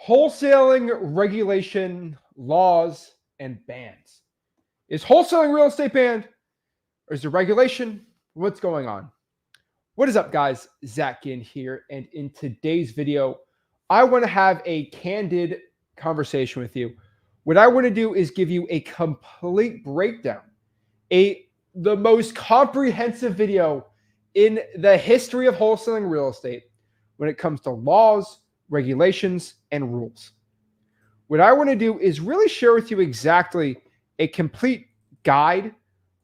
Wholesaling, regulation, laws, and bans. Is wholesaling real estate banned? Or is there regulation? What's going on? What is up, guys? Zach Ginn here. And in today's video, I want to have a candid conversation with you. What I want to do is give you a complete breakdown, the most comprehensive video in the history of wholesaling real estate when it comes to laws, regulations, and rules. What I want to do is really share with you exactly a complete guide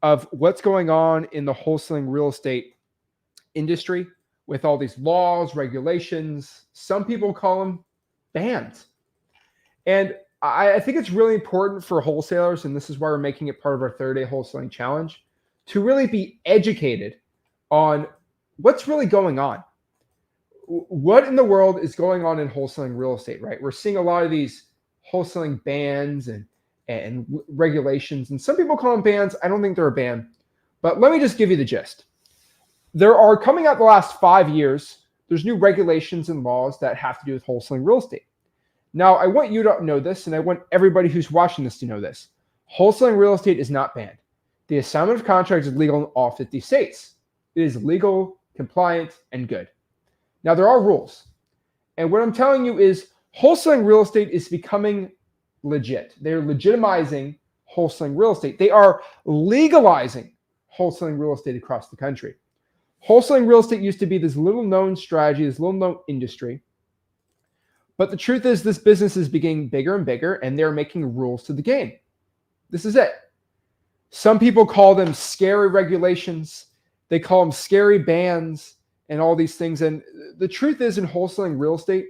of what's going on in the wholesaling real estate industry with all these laws, regulations. Some people call them bans. And I think it's really important for wholesalers, and this is why we're making it part of our 30-day wholesaling challenge, to really be educated on what's really going on. What in the world is going on in wholesaling real estate, right? We're seeing a lot of these wholesaling bans and regulations, and some people call them bans. I don't think they're a ban, but let me just give you the gist. There are, coming out the last 5 years, there's new regulations and laws that have to do with wholesaling real estate. Now, I want you to know this, and I want everybody who's watching this to know this. Wholesaling real estate is not banned. The assignment of contracts is legal in all 50 states. It is legal, compliant, and good. Now, there are rules. And what I'm telling you is wholesaling real estate is becoming legit. They're legitimizing wholesaling real estate. They are legalizing wholesaling real estate across the country. Wholesaling real estate used to be this little known strategy, this little known industry. But the truth is this business is getting bigger and bigger, and they're making rules to the game. This is it. Some people call them scary regulations. They call them scary bans and all these things. And the truth is, in wholesaling real estate,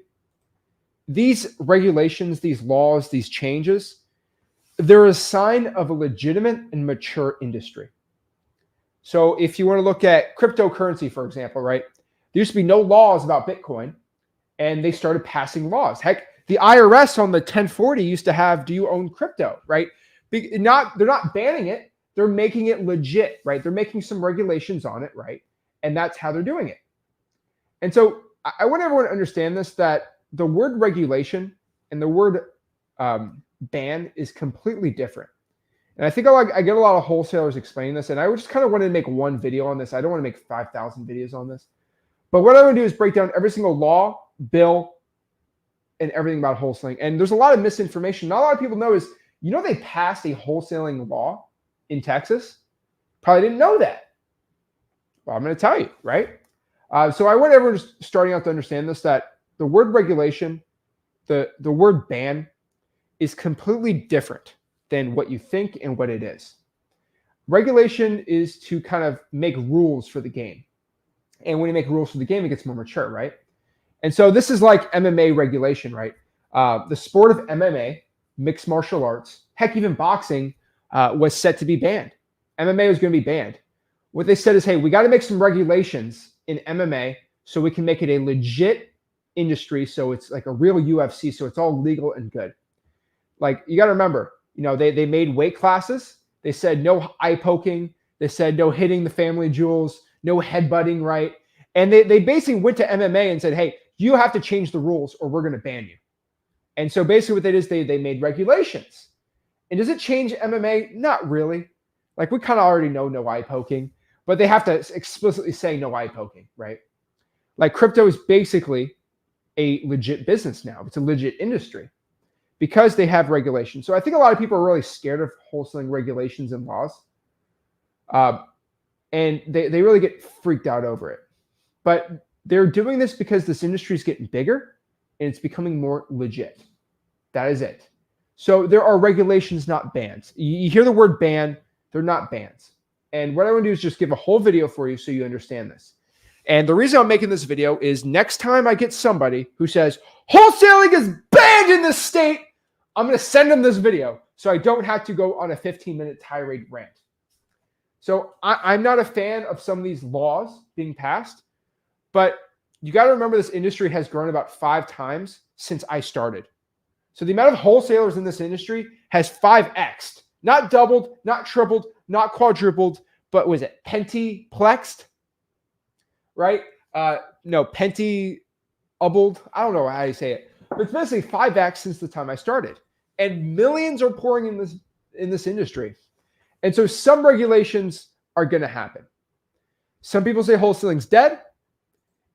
these regulations, these laws, these changes, they're a sign of a legitimate and mature industry. So if you want to look at cryptocurrency, for example, right? There used to be no laws about Bitcoin, and they started passing laws. Heck, the IRS on the 1040 used to have, do you own crypto, right? They're not banning it. They're making it legit, right? They're making some regulations on it, right? And that's how they're doing it. And so I want everyone to understand this, that the word regulation and the word ban is completely different. And I think I get a lot of wholesalers explaining this, and I just kind of wanted to make one video on this. I don't want to make 5,000 videos on this. But what I want to do is break down every single law, bill, and everything about wholesaling. And there's a lot of misinformation. Not a lot of people know is, they passed a wholesaling law in Texas? Probably didn't know that. Well, I'm going to tell you, right? So I want everyone just starting out to understand this, that the word regulation, the word ban is completely different than what you think and what it is. Regulation is to kind of make rules for the game. And when you make rules for the game, it gets more mature, right? And so this is like MMA regulation, right? The sport of MMA, mixed martial arts, heck, even boxing, was set to be banned. MMA was going to be banned. What they said is, hey, we got to make some regulations in MMA so we can make it a legit industry, so it's like a real UFC, so it's all legal and good. Like, you got to remember, they made weight classes. They said no eye poking. They said no hitting the family jewels, no headbutting, right? And they basically went to MMA and said, hey, you have to change the rules or we're going to ban you. And so basically what they did is they made regulations. And does it change MMA? Not really. Like, we kind of already know no eye poking, but they have to explicitly say no eye poking, right? Like, crypto is basically a legit business now. It's a legit industry because they have regulations. So I think a lot of people are really scared of wholesaling regulations and laws. And they really get freaked out over it. But they're doing this because this industry is getting bigger and it's becoming more legit. That is it. So there are regulations, not bans. You hear the word ban, they're not bans. And what I want to do is just give a whole video for you so you understand this. And the reason I'm making this video is next time I get somebody who says, wholesaling is banned in this state, I'm going to send them this video so I don't have to go on a 15-minute tirade rant. So I'm not a fan of some of these laws being passed, but you got to remember this industry has grown about 5 times since I started. So the amount of wholesalers in this industry has 5x'd, not doubled, not tripled, not quadrupled, but was it pentiplexed? Right? No, penti-ubled. I don't know how you say it. It's basically 5x since the time I started. And millions are pouring in this industry. And so some regulations are going to happen. Some people say wholesaling's dead,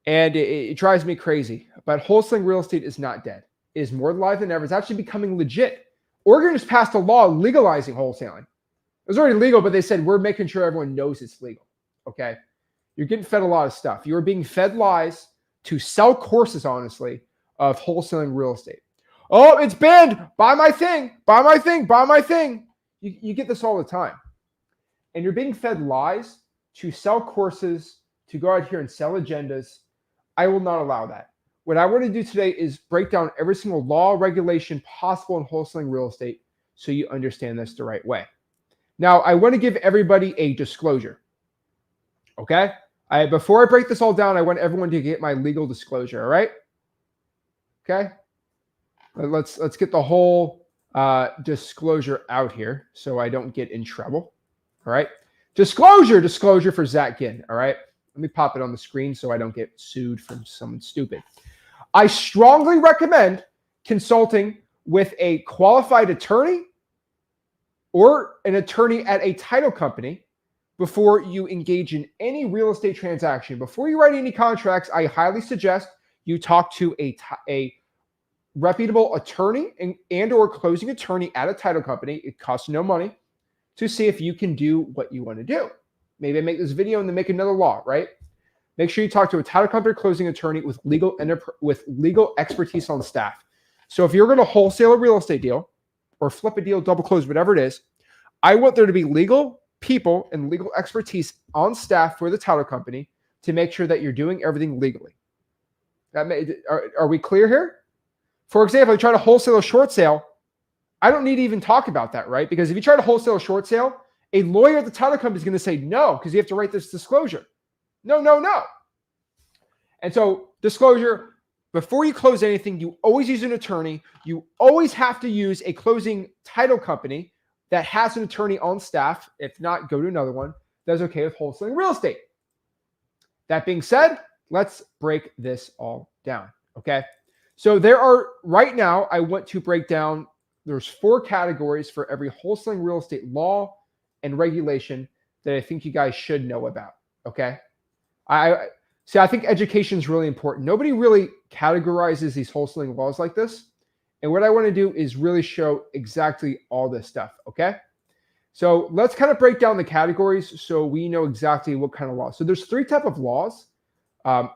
and it drives me crazy. But wholesaling real estate is not dead. It is more alive than ever. It's actually becoming legit. Oregon just passed a law legalizing wholesaling. It was already legal, but they said, we're making sure everyone knows it's legal. Okay? You're getting fed a lot of stuff. You are being fed lies to sell courses, honestly, of wholesaling real estate. Oh, it's banned. Buy my thing. Buy my thing. Buy my thing. You get this all the time. And you're being fed lies to sell courses, to go out here and sell agendas. I will not allow that. What I want to do today is break down every single law, regulation possible in wholesaling real estate so you understand this the right way. Now, I want to give everybody a disclosure. Okay? Before I break this all down, I want everyone to get my legal disclosure, all right? Okay? Let's get the whole disclosure out here so I don't get in trouble. All right? Disclosure for Zach Ginn, all right? Let me pop it on the screen so I don't get sued from someone stupid. I strongly recommend consulting with a qualified attorney or an attorney at a title company before you engage in any real estate transaction. Before you write any contracts, I highly suggest you talk to a reputable attorney and or closing attorney at a title company. It costs no money to see if you can do what you want to do. Maybe I make this video and then make another law, right? Make sure you talk to a title company closing attorney with legal expertise on staff. So if you're going to wholesale a real estate deal or flip a deal, double close, whatever it is, I want there to be legal people and legal expertise on staff for the title company to make sure that you're doing everything legally. Are we clear here? For example, if you try to wholesale a short sale, I don't need to even talk about that, right? Because if you try to wholesale a short sale, a lawyer at the title company is going to say no because you have to write this disclosure. No. And so disclosure, before you close anything, you always use an attorney. You always have to use a closing title company that has an attorney on staff. If not, go to another one that's okay with wholesaling real estate. That being said, let's break this all down, okay? So there are, right now, I want to break down, there's 4 categories for every wholesaling real estate law and regulation that I think you guys should know about, okay? I think education is really important. Nobody really categorizes these wholesaling laws like this. And what I want to do is really show exactly all this stuff, okay? So let's kind of break down the categories so we know exactly what kind of laws. So there's 3 types of laws.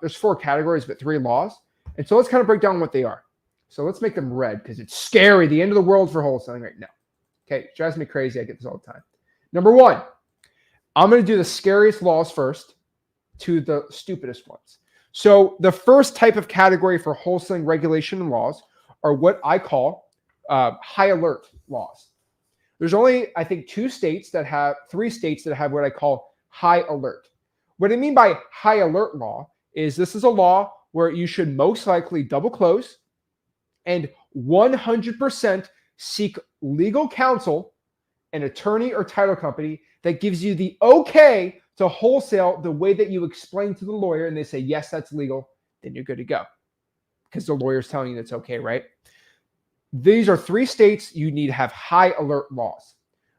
There's 4 categories, but 3 laws. And so let's kind of break down what they are. So let's make them red because it's scary, the end of the world for wholesaling right now. Okay, it drives me crazy. I get this all the time. Number 1, I'm going to do the scariest laws first to the stupidest ones. So the first type of category for wholesaling regulation and laws are what I call high alert laws. There's only, I think, 3 states that have what I call high alert. What I mean by high alert law is this is a law where you should most likely double close and 100% seek legal counsel, an attorney or title company that gives you the okay to wholesale the way that you explain to the lawyer and they say, yes, that's legal, then you're good to go. Because the lawyer's telling you that's okay, right? These are 3 states you need to have high alert laws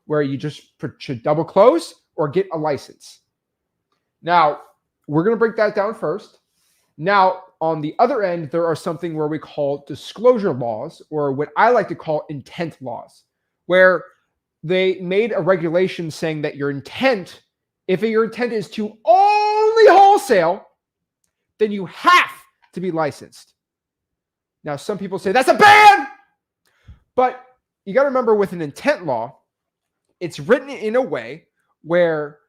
where you just should double close or get a license. Now, we're going to break that down first. Now, on the other end, there are something where we call disclosure laws, or what I like to call intent laws, where they made a regulation saying that your intent, if your intent is to only wholesale, then you have to be licensed. Now, some people say that's a ban, but you got to remember with an intent law, it's written in a way where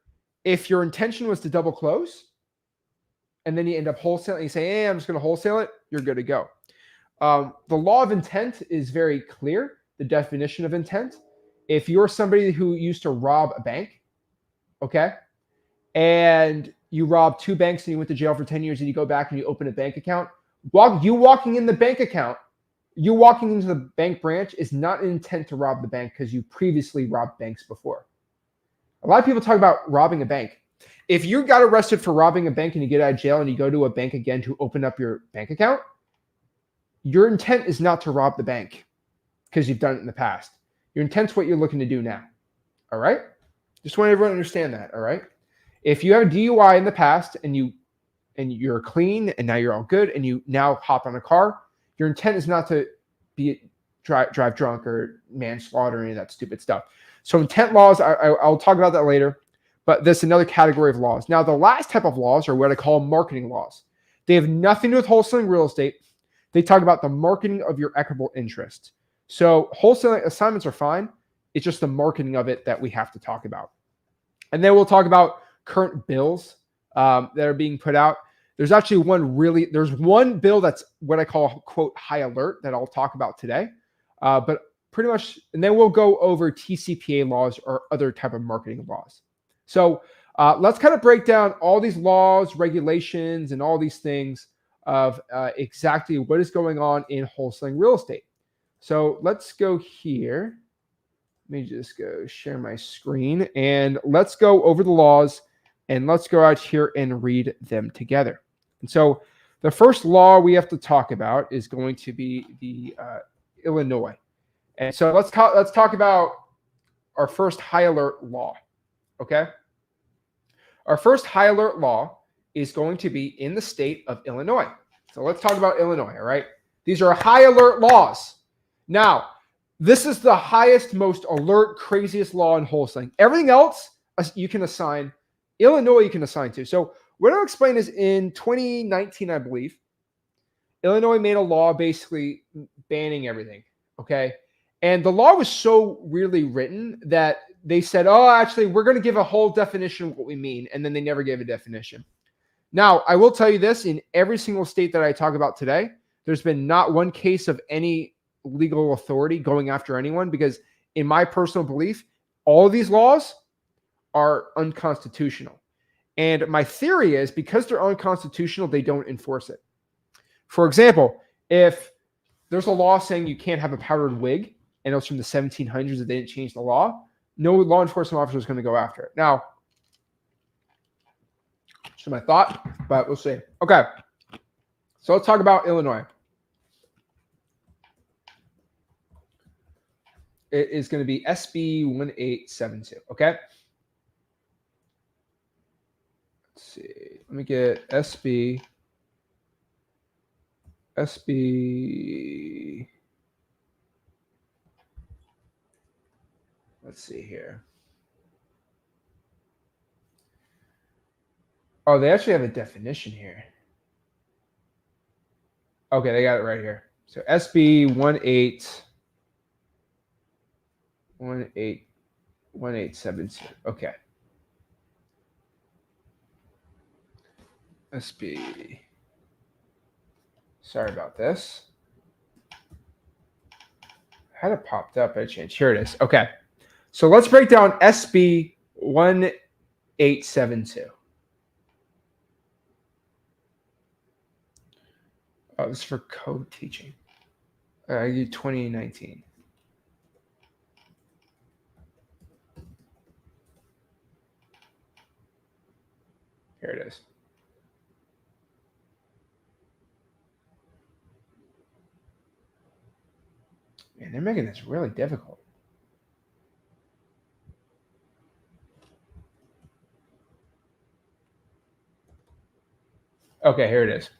if your intention was to double close and then you end up wholesaling, you say, hey, I'm just going to wholesale it, you're good to go. The law of intent is very clear, the definition of intent. If you're somebody who used to rob a bank, okay, and you robbed 2 banks and you went to jail for 10 years and you go back and you open a bank account, walking in the bank account, you walking into the bank branch is not an intent to rob the bank because you previously robbed banks before. A lot of people talk about robbing a bank. If you got arrested for robbing a bank and you get out of jail and you go to a bank again to open up your bank account, your intent is not to rob the bank because you've done it in the past. Your intent's what you're looking to do now. All right? Just want everyone to understand that. All right? If you have a DUI in the past and you're clean and now you're all good and you now hop on a car, your intent is not to drive drunk or manslaughter or any of that stupid stuff. So intent laws, I'll talk about that later, but this is another category of laws. Now, the last type of laws are what I call marketing laws. They have nothing to do with wholesaling real estate. They talk about the marketing of your equitable interest. So wholesaling assignments are fine. It's just the marketing of it that we have to talk about. And then we'll talk about current bills that are being put out. There's actually one bill that's what I call, quote, high alert that I'll talk about today. But pretty much, and then we'll go over TCPA laws or other type of marketing laws. So let's kind of break down all these laws, regulations, and all these things of exactly what is going on in wholesaling real estate. So let's go here. Let me just go share my screen and let's go over the laws and let's go out here and read them together. And so the first law we have to talk about is going to be the Illinois. And so let's talk about our first high alert law. Okay. Our first high alert law is going to be in the state of Illinois. So let's talk about Illinois. All right. These are high alert laws. Now, this is the highest, most alert, craziest law in wholesaling. Everything else you can assign. Illinois you can assign to. So what I'll explain is in 2019, I believe, Illinois made a law basically banning everything. Okay. And the law was so weirdly written that they said, oh, actually, we're going to give a whole definition of what we mean. And then they never gave a definition. Now, I will tell you this, in every single state that I talk about today, there's been not one case of any legal authority going after anyone because in my personal belief, all of these laws are unconstitutional. And my theory is because they're unconstitutional, they don't enforce it. For example, if there's a law saying you can't have a powdered wig, and it was from the 1700s that they didn't change the law, no law enforcement officer is going to go after it. Now, just my thought, but we'll see. Okay, so let's talk about Illinois. It is going to be SB 1872. Okay. Let's see. Let me get SB. Let's see here. Oh, they actually have a definition here. Okay, they got it right here. So SB 1872. Okay. SB. Sorry about this. Had it popped up, I changed. Here it is. Okay. So let's break down SB 1872. Oh, this is for code teaching. 2019. Here it is. Man, they're making this really difficult. Okay, here it is.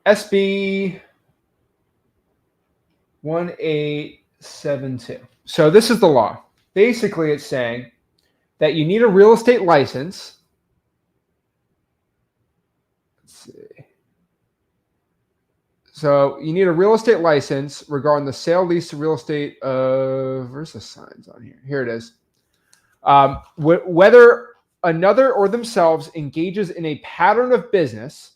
SB 1872. So this is the law. Basically, it's saying that you need a real estate license. Let's see. So you need a real estate license regarding the sale, lease, to real estate of, where's the signs on here? Here it is. Whether another or themselves engages in a pattern of business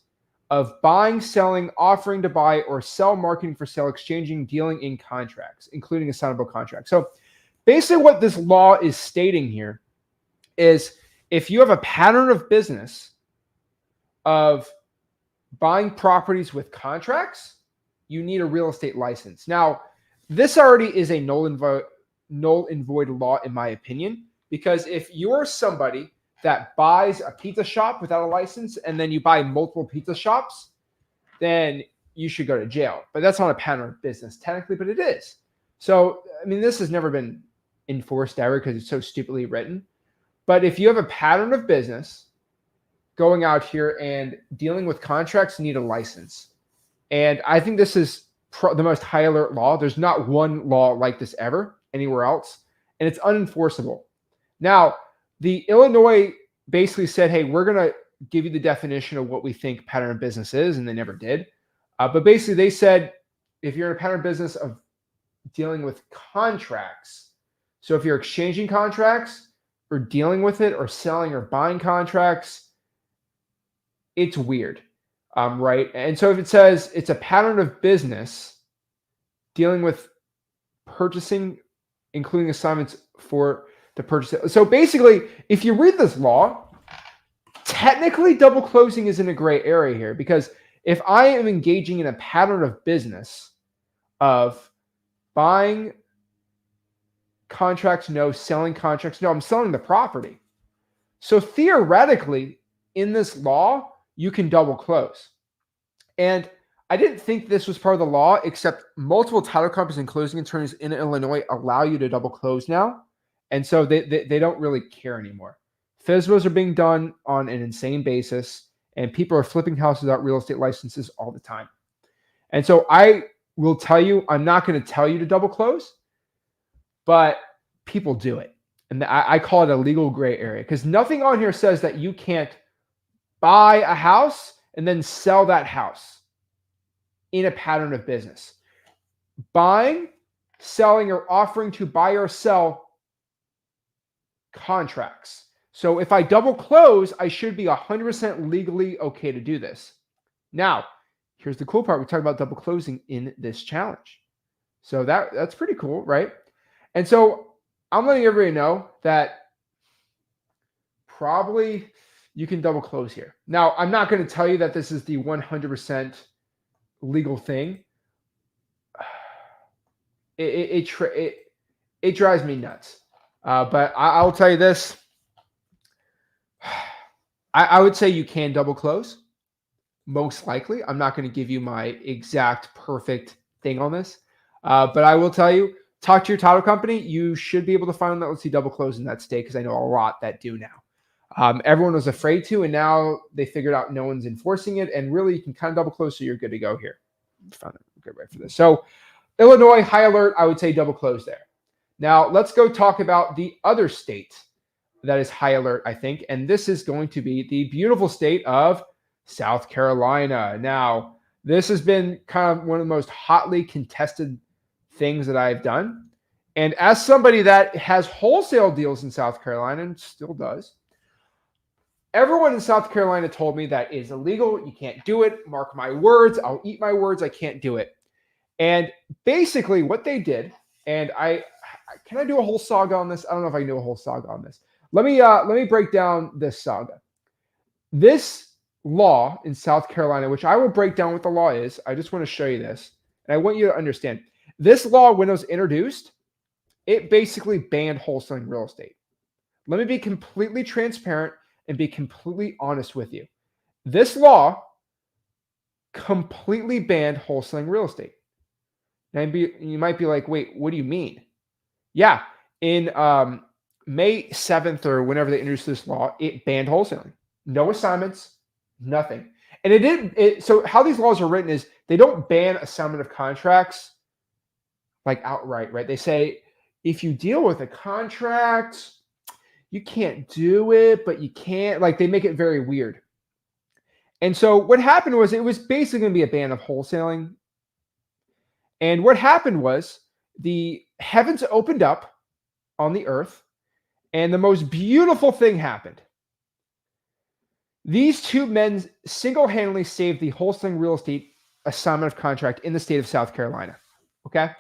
of buying, selling, offering to buy, or sell, marketing for sale, exchanging, dealing in contracts, including assignable contracts. So basically what this law is stating here is if you have a pattern of business of buying properties with contracts, you need a real estate license. Now, this already is a null and void law, in my opinion, because if you're somebody that buys a pizza shop without a license and then you buy multiple pizza shops, then you should go to jail. But that's not a pattern of business technically, but it is. So, I mean, this has never been enforced ever because it's so stupidly written. But if you have a pattern of business going out here and dealing with contracts, you need a license. And I think this is the most high alert law. There's not one law like this ever anywhere else, and it's unenforceable. Now, the Illinois basically said, hey, we're going to give you the definition of what we think pattern of business is, and they never did. But basically, they said if you're in a pattern of business of dealing with contracts, so if you're exchanging contracts or dealing with it or selling or buying contracts, it's weird, right? And so if it says it's a pattern of business dealing with purchasing, including assignments for the purchase. So basically, if you read this law, technically double closing is in a gray area here, because if I am engaging in a pattern of business of buying contracts, no, selling contracts, no, I'm selling the property. So theoretically, in this law, you can double close. And I didn't think this was part of the law, except multiple title companies and closing attorneys in Illinois allow you to double close now. And so they don't really care anymore. FSBOs are being done on an insane basis, and people are flipping houses without real estate licenses all the time. And so I will tell you, I'm not going to tell you to double close, but people do it. And I call it a legal gray area, because nothing on here says that you can't buy a house and then sell that house in a pattern of business. Buying, selling, or offering to buy or sell contracts. So if I double close, I should be 100% legally okay to do this. Now, here's the cool part. We talk about double closing in this challenge. So that's pretty cool, right? And so I'm letting everybody know that probably you can double close here. Now, I'm not going to tell you that this is the 100% legal thing. It drives me nuts. But I'll tell you this. I would say you can double close, most likely. I'm not going to give you my exact perfect thing on this. But I will tell you, talk to your title company. You should be able to find one that lets you double close in that state, because I know a lot that do now. Everyone was afraid to, and now they figured out no one's enforcing it, and really you can kind of double close, so you're good to go here. Found a good way for this. So Illinois, high alert, I would say double close there. Now let's go talk about the other state that is high alert, I think, and this is going to be the beautiful state of South Carolina. Now, this has been kind of one of the most hotly contested things that I've done. And as somebody that has wholesale deals in South Carolina and still does, everyone in South Carolina told me that is illegal. You can't do it. Mark my words. I'll eat my words. I can't do it. And basically what they did, and can I do a whole saga on this? I don't know if I can do a whole saga on this. Let me break down this saga. This law in South Carolina, which I will break down what the law is. I just want to show you this. And I want you to understand. This law, when it was introduced, it basically banned wholesaling real estate. Let me be completely transparent and be completely honest with you. This law completely banned wholesaling real estate. Now you might be like, wait, what do you mean? Yeah, in May 7th or whenever they introduced this law, it banned wholesaling. No assignments, nothing. And it didn't. So how these laws are written is they don't ban assignment of contracts like outright, right? They say if you deal with a contract, you can't do it, but you can't. Like they make it very weird. And so what happened was it was basically going to be a ban of wholesaling. And what happened was the heavens opened up on the earth, and the most beautiful thing happened. These two men single-handedly saved the wholesaling real estate assignment of contract in the state of South Carolina. Okay?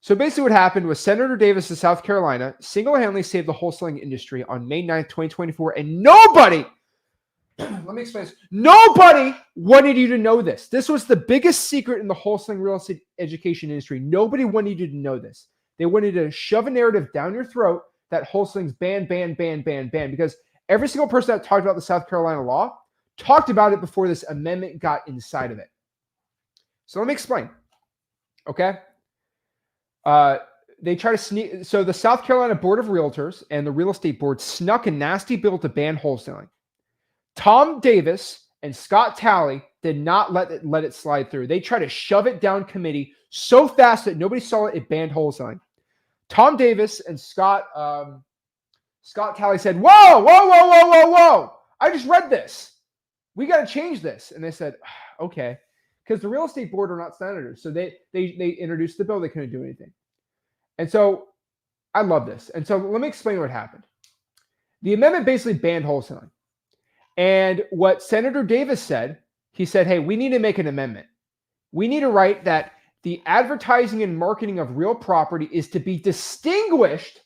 So basically what happened was Senator Davis of South Carolina single-handedly saved the wholesaling industry on May 9th, 2024, and nobody, let me explain this, nobody wanted you to know this. This was the biggest secret in the wholesaling real estate education industry. Nobody wanted you to know this. They wanted to shove a narrative down your throat that wholesaling's banned, because Every single person that talked about the South Carolina law talked about it before this amendment got inside of it. So let me explain. Okay. They try to sneak. So the South Carolina Board of Realtors and the Real Estate Board snuck a nasty bill to ban wholesaling. Tom Davis and Scott Talley did not let it slide through. They tried to shove it down committee so fast that nobody saw it. It banned wholesaling. Tom Davis and Scott Talley said, "Whoa, whoa, whoa, whoa, whoa, whoa! I just read this. We got to change this." And they said, "Okay," because the Real Estate Board are not senators, so they introduced the bill. They couldn't do anything. And so I love this. And so let me explain what happened. The amendment basically banned wholesaling. And what Senator Davis said, he said, "Hey, we need to make an amendment. We need to write that the advertising and marketing of real property is to be distinguished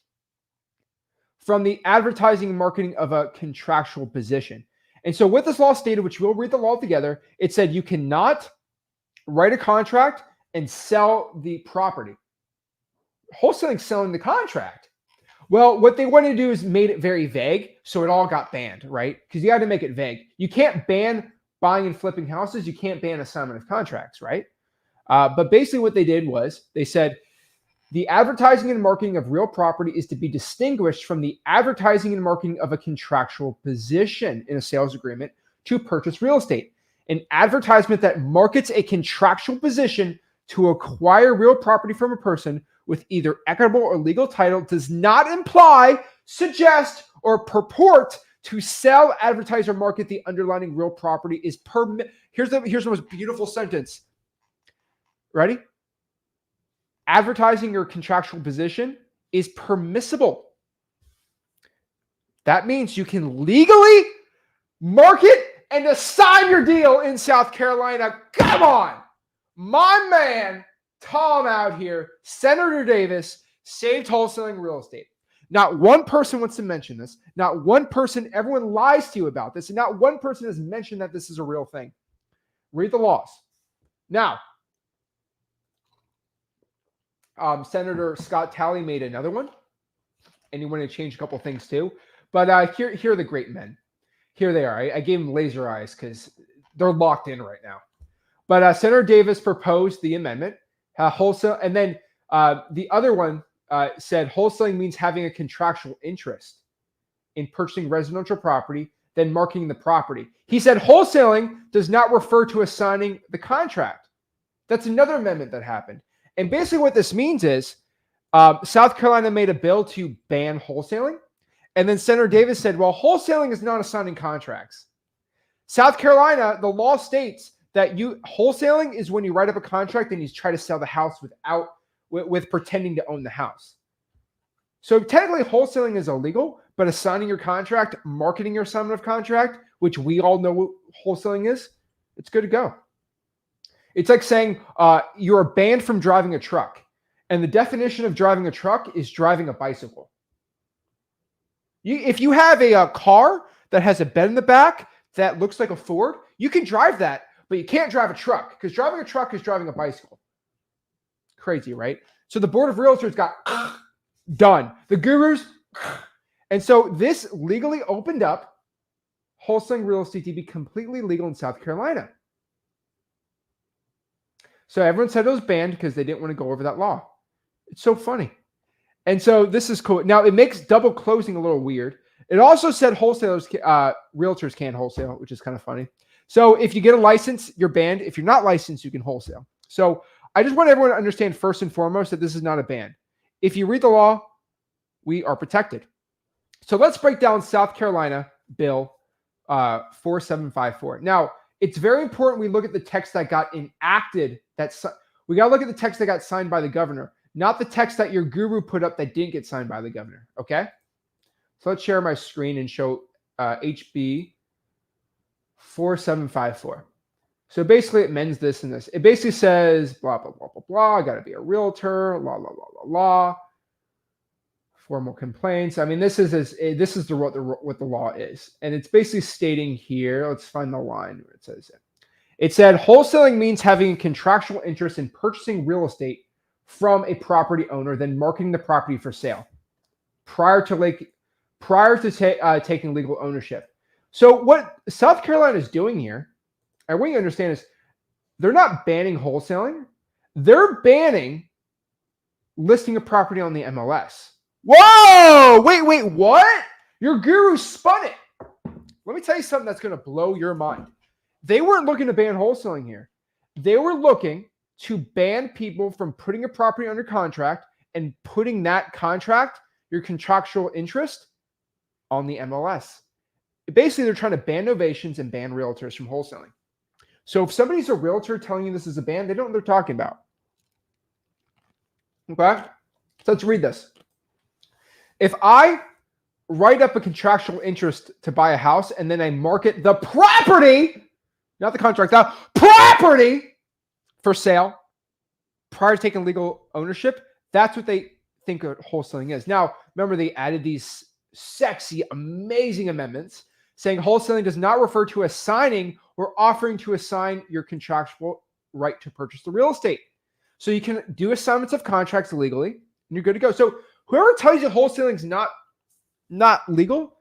from the advertising and marketing of a contractual position." And so what this law stated, which we'll read the law together, it said you cannot write a contract and sell the property. Wholesaling selling the contract. Well, what they wanted to do is made it very vague, so it all got banned, right? Because you had to make it vague. You can't ban buying and flipping houses. You can't ban assignment of contracts, right? But basically what they did was they said the advertising and marketing of real property is to be distinguished from the advertising and marketing of a contractual position in a sales agreement to purchase real estate. An advertisement that markets a contractual position to acquire real property from a person with either equitable or legal title does not imply, suggest, or purport to sell, advertise, or market the underlying real property is Here's the most beautiful sentence. Ready? Advertising your contractual position is permissible. That means you can legally market and assign your deal in South Carolina. Come on. My man, Tom out here, Senator Davis, saved wholesaling real estate. Not one person wants to mention this. Not one person, everyone lies to you about this. And not one person has mentioned that this is a real thing. Read the laws. Now, Senator Scott Talley made another one, and he wanted to change a couple things too. But here are the great men. Here they are. I gave them laser eyes because they're locked in right now. But Senator Davis proposed the amendment, wholesale, and then the other one said wholesaling means having a contractual interest in purchasing residential property, then marketing the property. He said wholesaling does not refer to assigning the contract. That's another amendment that happened. And basically what this means is South Carolina made a bill to ban wholesaling. And then Senator Davis said, well, wholesaling is not assigning contracts. South Carolina, the law states that wholesaling is when you write up a contract and you try to sell the house with pretending to own the house. So technically wholesaling is illegal, but assigning your contract, marketing your assignment of contract, which we all know what wholesaling is, it's good to go. It's like saying you're banned from driving a truck. And the definition of driving a truck is driving a bicycle. If you have a car that has a bed in the back that looks like a Ford, you can drive that, but you can't drive a truck because driving a truck is driving a bicycle. Crazy, right? So the Board of Realtors got done. The gurus. And so this legally opened up wholesaling real estate to be completely legal in South Carolina. So everyone said it was banned because they didn't want to go over that law. It's so funny. And so this is cool. Now it makes double closing a little weird. It also said wholesalers, realtors can't wholesale, which is kind of funny. So if you get a license, you're banned. If you're not licensed, you can wholesale. So I just want everyone to understand first and foremost that this is not a ban. If you read the law, we are protected. So let's break down South Carolina Bill 4754. Now, it's very important we look at the text that got enacted. We got to look at the text that got signed by the governor, not the text that your guru put up that didn't get signed by the governor. Okay? So let's share my screen and show HB 4754. So basically it amends this and this. It basically says blah, blah, blah, blah, blah. I got to be a realtor, la, la, la, la, la. Formal complaints. I mean, this is what the law is. And it's basically stating here, let's find the line where it says it. It said wholesaling means having a contractual interest in purchasing real estate from a property owner, then marketing the property for sale. Prior to prior to taking legal ownership. So what South Carolina is doing here, and what you understand is they're not banning wholesaling. They're banning listing a property on the MLS. Whoa! Wait, what? Your guru spun it. Let me tell you something that's going to blow your mind. They weren't looking to ban wholesaling here. They were looking to ban people from putting a property under contract and putting that contract, your contractual interest, on the MLS. Basically, they're trying to ban novations and ban realtors from wholesaling. So if somebody's a realtor telling you this is a ban, they don't know what they're talking about. Okay? So let's read this. If I write up a contractual interest to buy a house and then I market the property, not the contract, the property for sale prior to taking legal ownership, that's what they think wholesaling is. Now, remember, they added these sexy, amazing amendments saying wholesaling does not refer to assigning or offering to assign your contractual right to purchase the real estate. So you can do assignments of contracts legally and you're good to go. So whoever tells you wholesaling is not legal,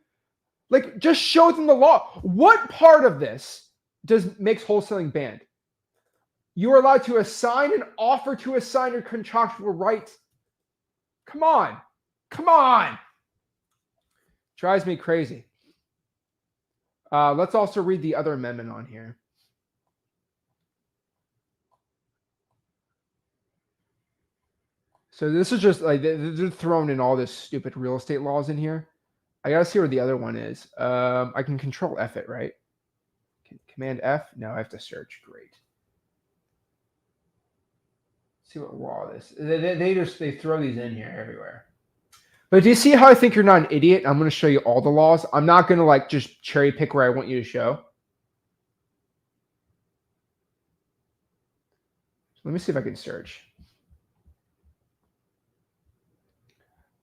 like, just show them the law. What part of this makes wholesaling banned? You are allowed to assign and offer to assign your contractual rights. Come on. Drives me crazy. Let's also read the other amendment on here. So this is just like they're throwing in all this stupid real estate laws in here. I gotta see where the other one is. I can control F it, right? Command F? No, I have to search. Great. Let's see what law this. They throw these in here everywhere. But do you see how I think you're not an idiot? I'm going to show you all the laws. I'm not going to like just cherry pick where I want you to show. Let me see if I can search.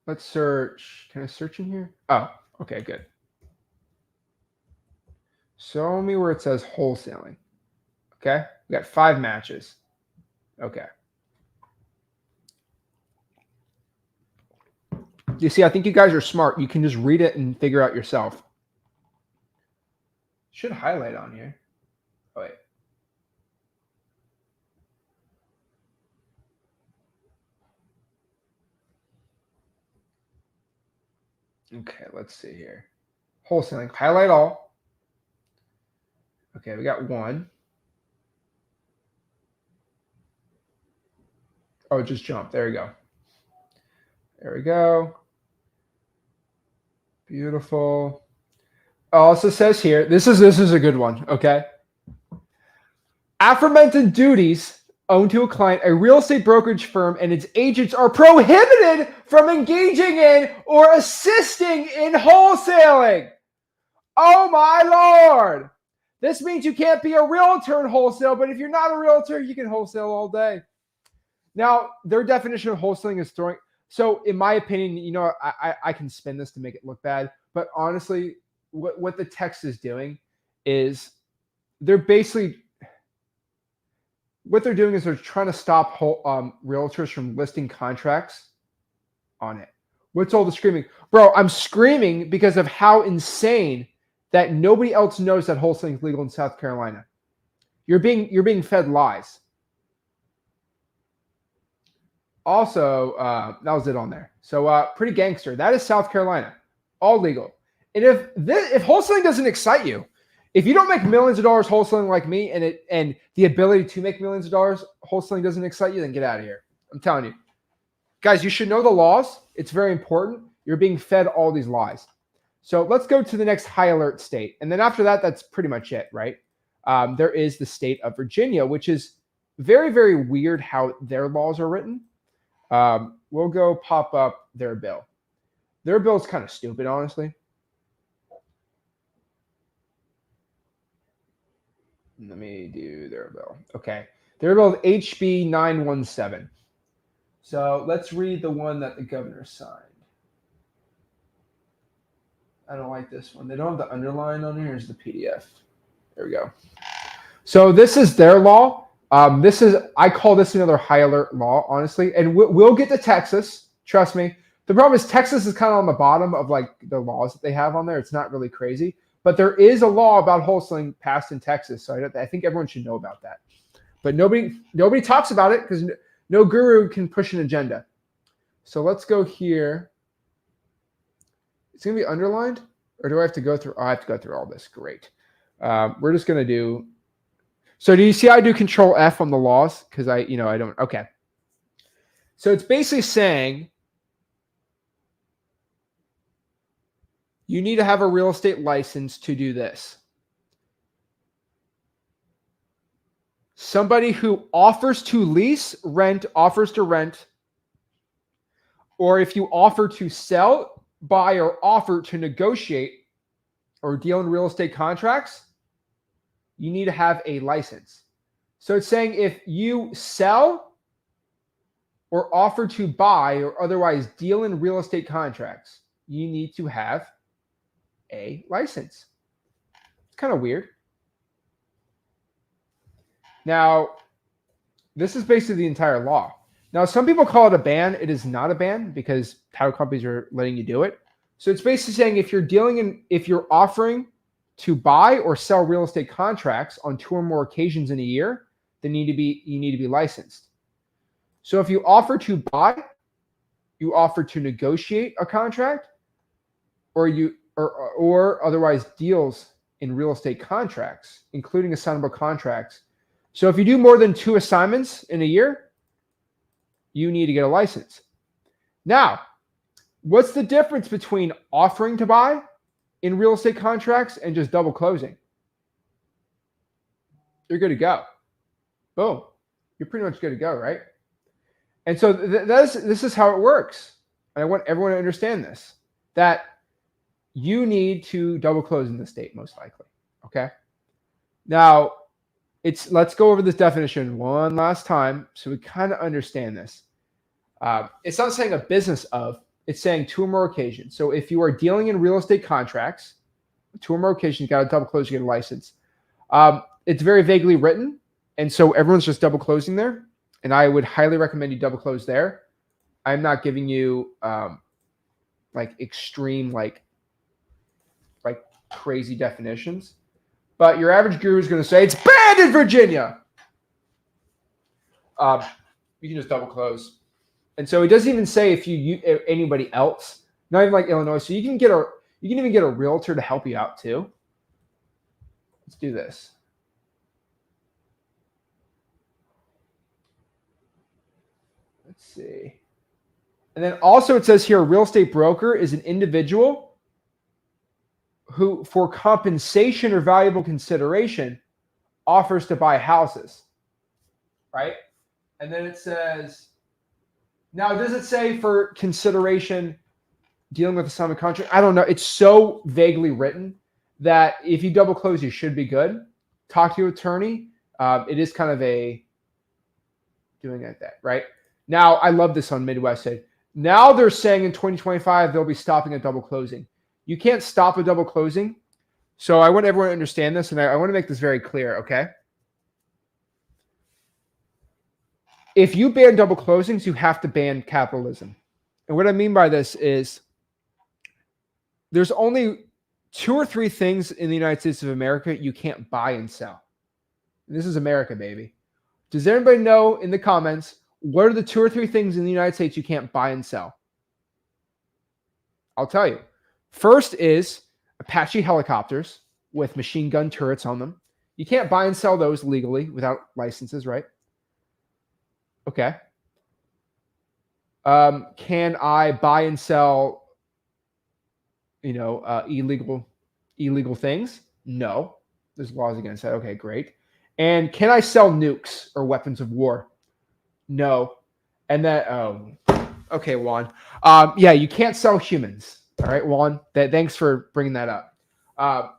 Let's search. Can I search in here? Oh, okay, good. Show me where it says wholesaling. Okay, we got 5 matches. Okay. You see, I think you guys are smart. You can just read it and figure out yourself. Should highlight on here. Oh, wait. Okay, let's see here. Wholesaling. Highlight all. Okay, we got 1. Oh, it just jumped. There we go. There we go. Beautiful. Also says here, this is a good one, okay? Aforementioned duties owed to a client, a real estate brokerage firm, and its agents are prohibited from engaging in or assisting in wholesaling. Oh my Lord. This means you can't be a realtor in wholesale, but if you're not a realtor, you can wholesale all day. Now, their definition of wholesaling is throwing. So in my opinion, you know, I can spin this to make it look bad, but honestly, what the text is doing is they're basically, what they're doing is they're trying to stop realtors from listing contracts on it. What's all the screaming? Bro, I'm screaming because of how insane that nobody else knows that wholesaling is legal in South Carolina. You're being fed lies. Also, that was it on there. So pretty gangster. That is South Carolina. All legal. And if wholesaling doesn't excite you, if you don't make millions of dollars wholesaling like me, and the ability to make millions of dollars wholesaling doesn't excite you, then get out of here. I'm telling you. Guys, you should know the laws. It's very important. You're being fed all these lies. So let's go to the next high alert state. And then after that, that's pretty much it, right? There is the state of Virginia, which is very, very weird how their laws are written. We'll go pop up their bill. Their bill is kind of stupid, honestly. Let me do their bill. Okay. Their bill is HB 917. So let's read the one that the governor signed. I don't like this one. They don't have the underline on here. Here's the PDF. There we go. So this is their law. I call this another high alert law, honestly. And we'll get to Texas. Trust me. The problem is Texas is kind of on the bottom of like the laws that they have on there. It's not really crazy, but there is a law about wholesaling passed in Texas. So I think everyone should know about that. But nobody talks about it because no guru can push an agenda. So let's go here. It's going to be underlined, or do I have to go through? Oh, I have to go through all this. Great. We're just going to do. So do you see I do Control F on the laws? Because I don't. Okay. So it's basically saying you need to have a real estate license to do this. Somebody who offers to lease, rent, offers to rent, or if you offer to sell, buy, or offer to negotiate or deal in real estate contracts, you need to have a license. So it's saying if you sell or offer to buy or otherwise deal in real estate contracts, you need to have a license. It's kind of weird. Now, this is basically the entire law. Now, some people call it a ban. It is not a ban because title companies are letting you do it. So it's basically saying if you're offering to buy or sell real estate contracts on 2 or more occasions in a year, then you need to be licensed. So if you offer to buy, you offer to negotiate a contract, or otherwise deals in real estate contracts, including assignable contracts. So if you do more than 2 assignments in a year, you need to get a license. Now, what's the difference between offering to buy in real estate contracts and just double closing? You're good to go. Boom. You're pretty much good to go, right? And so this is how it works. And I want everyone to understand this, that you need to double close in the state, most likely. Okay. Now, let's go over this definition one last time so we kind of understand this. It's not saying a business of, it's saying 2 or more occasions. So if you are dealing in real estate contracts, 2 or more occasions, you got to double close, you get a license. It's very vaguely written. And so everyone's just double closing there. And I would highly recommend you double close there. I'm not giving you like extreme, like crazy definitions. But your average guru is going to say it's banned in Virginia. You can just double close. And so it doesn't even say if anybody else, not even like Illinois. So you can even get a realtor to help you out too. Let's do this. Let's see. And then also it says here, a real estate broker is an individual who, for compensation or valuable consideration, offers to buy houses, right? And then it says, now does it say for consideration dealing with a assignment contract? I don't know. It's so vaguely written that if you double close, you should be good. Talk to your attorney. It is kind of a doing like that, right? Now, I love this on Midwest Side. Now they're saying in 2025, they'll be stopping at double closing. You can't stop a double closing. So I want everyone to understand this, and I want to make this very clear, okay? If you ban double closings, you have to ban capitalism. And what I mean by this is there's only 2 or 3 things in the United States of America you can't buy and sell. And this is America, baby. Does anybody know in the comments, what are the 2 or 3 things in the United States you can't buy and sell? I'll tell you. First is Apache helicopters with machine gun turrets on them. You can't buy and sell those legally without licenses, right? Okay. Can I buy and sell, illegal things? No. There's laws against that. Okay, great. And can I sell nukes or weapons of war? No. And then, okay, Juan. Yeah, you can't sell humans. All right, Juan. Thanks for bringing that up.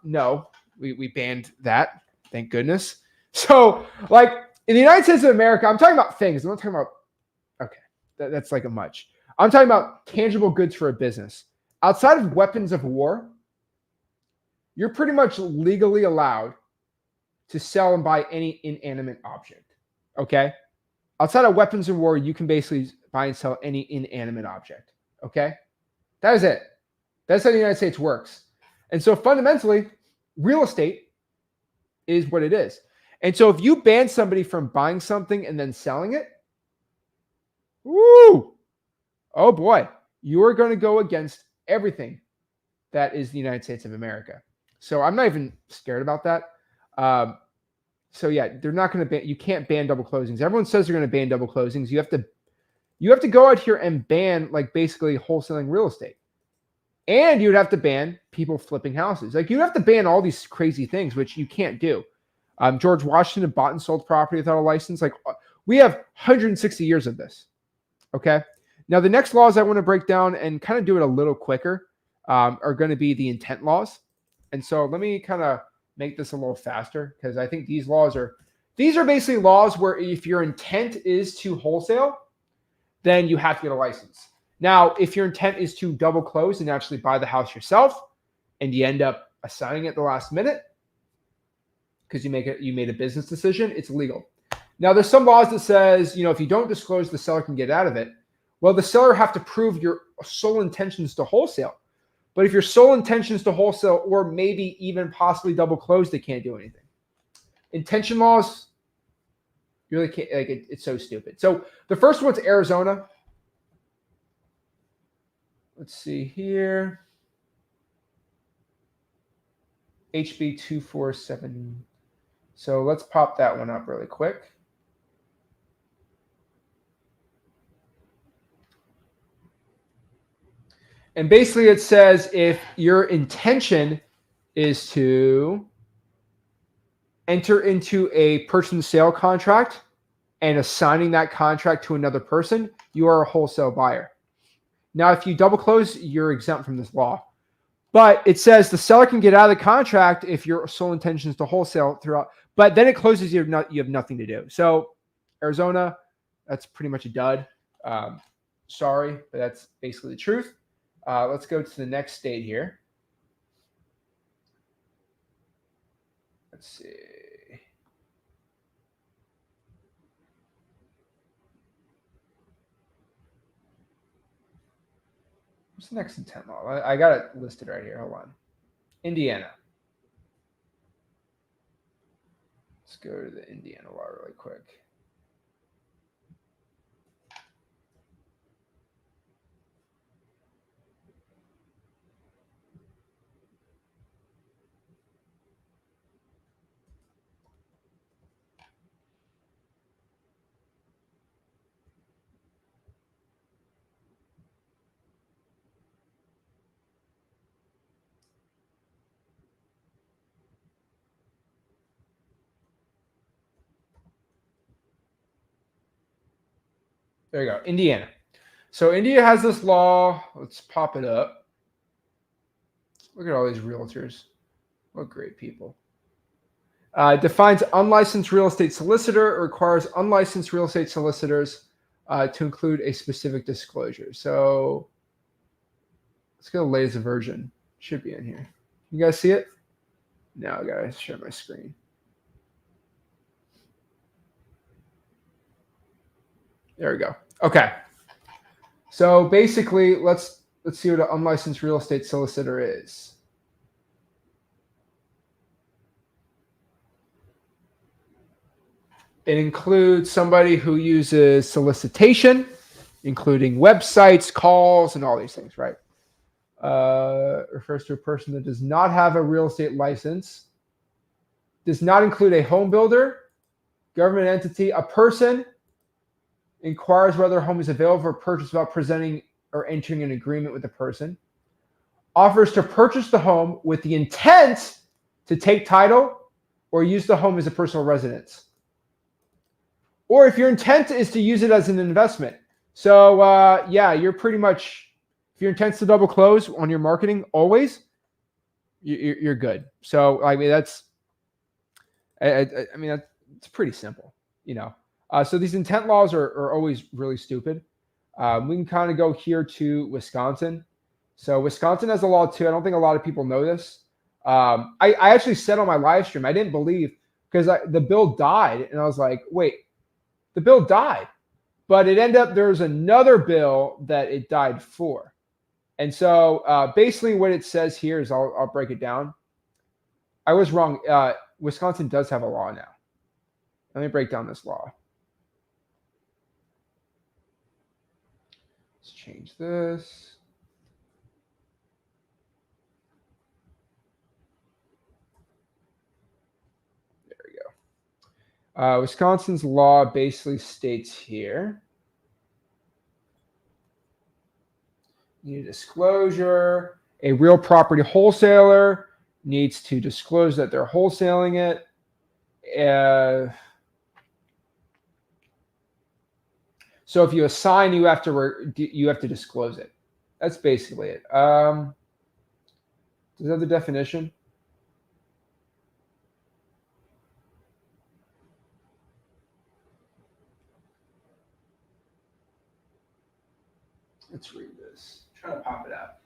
No, we banned that. Thank goodness. So, like in the United States of America, I'm talking about things. I'm not talking about. Okay, that's like a much. I'm talking about tangible goods for a business. Outside of weapons of war, you're pretty much legally allowed to sell and buy any inanimate object. Okay, outside of weapons of war, you can basically buy and sell any inanimate object. Okay, that is it. That's how the United States works. And so fundamentally, real estate is what it is. And so if you ban somebody from buying something and then selling it, woo, oh boy, you are going to go against everything that is the United States of America. So I'm not even scared about that. So yeah, they're not going to ban. You can't ban double closings. Everyone says they're going to ban double closings. You have to go out here and ban like basically wholesaling real estate. And you'd have to ban people flipping houses. Like you'd have to ban all these crazy things, which you can't do. George Washington bought and sold property without a license. Like we have 160 years of this. Okay. Now the next laws I want to break down and kind of do it a little quicker are going to be the intent laws. And so let me kind of make this a little faster because I think these are basically laws where if your intent is to wholesale, then you have to get a license. Now, if your intent is to double close and actually buy the house yourself, and you end up assigning it at the last minute because you made a business decision, it's legal. Now, there's some laws that says, if you don't disclose, the seller can get out of it. Well, the seller have to prove your sole intentions to wholesale. But if your sole intentions to wholesale or maybe even possibly double close, they can't do anything. Intention laws, you really can't. Like it's so stupid. So the first one's Arizona. Let's see here. HB 247. So let's pop that one up really quick. And basically it says if your intention is to enter into a purchase and sale contract and assigning that contract to another person, you are a wholesale buyer. Now, if you double close, you're exempt from this law. But it says the seller can get out of the contract if your sole intention is to wholesale throughout. But then it closes, you have nothing to do. So Arizona, that's pretty much a dud. Sorry, but that's basically the truth. Let's go to the next state here. Let's see. What's the next intent law? I got it listed right here. Hold on. Indiana. Let's go to the Indiana law really quick. There you go, Indiana. So India has this law. Let's pop it up. Look at all these realtors. What great people. Defines unlicensed real estate solicitor or requires unlicensed real estate solicitors to include a specific disclosure. So let's go to the latest version. Should be in here. You guys see it? No, I gotta share my screen. There we go. Okay. So basically, let's see what an unlicensed real estate solicitor is. It includes somebody who uses solicitation, including websites, calls, and all these things, right? Refers to a person that does not have a real estate license, does not include a home builder, government entity, a person, inquires whether a home is available for purchase without presenting or entering an agreement with the person, offers to purchase the home with the intent to take title or use the home as a personal residence. Or if your intent is to use it as an investment. So yeah, you're pretty much, if your intent is to double close on your marketing always, you're good. So I mean, that's pretty simple, So these intent laws are always really stupid. We can kind of go here to Wisconsin. So Wisconsin has a law too. I don't think a lot of people know this. I actually said on my live stream, I didn't believe because the bill died. And I was like, wait, the bill died. But it ended up there was another bill that it died for. And so basically what it says here is I'll break it down. I was wrong. Wisconsin does have a law now. Let me break down this law. Let's change this. There we go. Wisconsin's law basically states here. You need a disclosure. A real property wholesaler needs to disclose that they're wholesaling it. So if you assign, you have to disclose it. That's basically it. Does that have the definition? Let's read this. I'm trying to pop it out.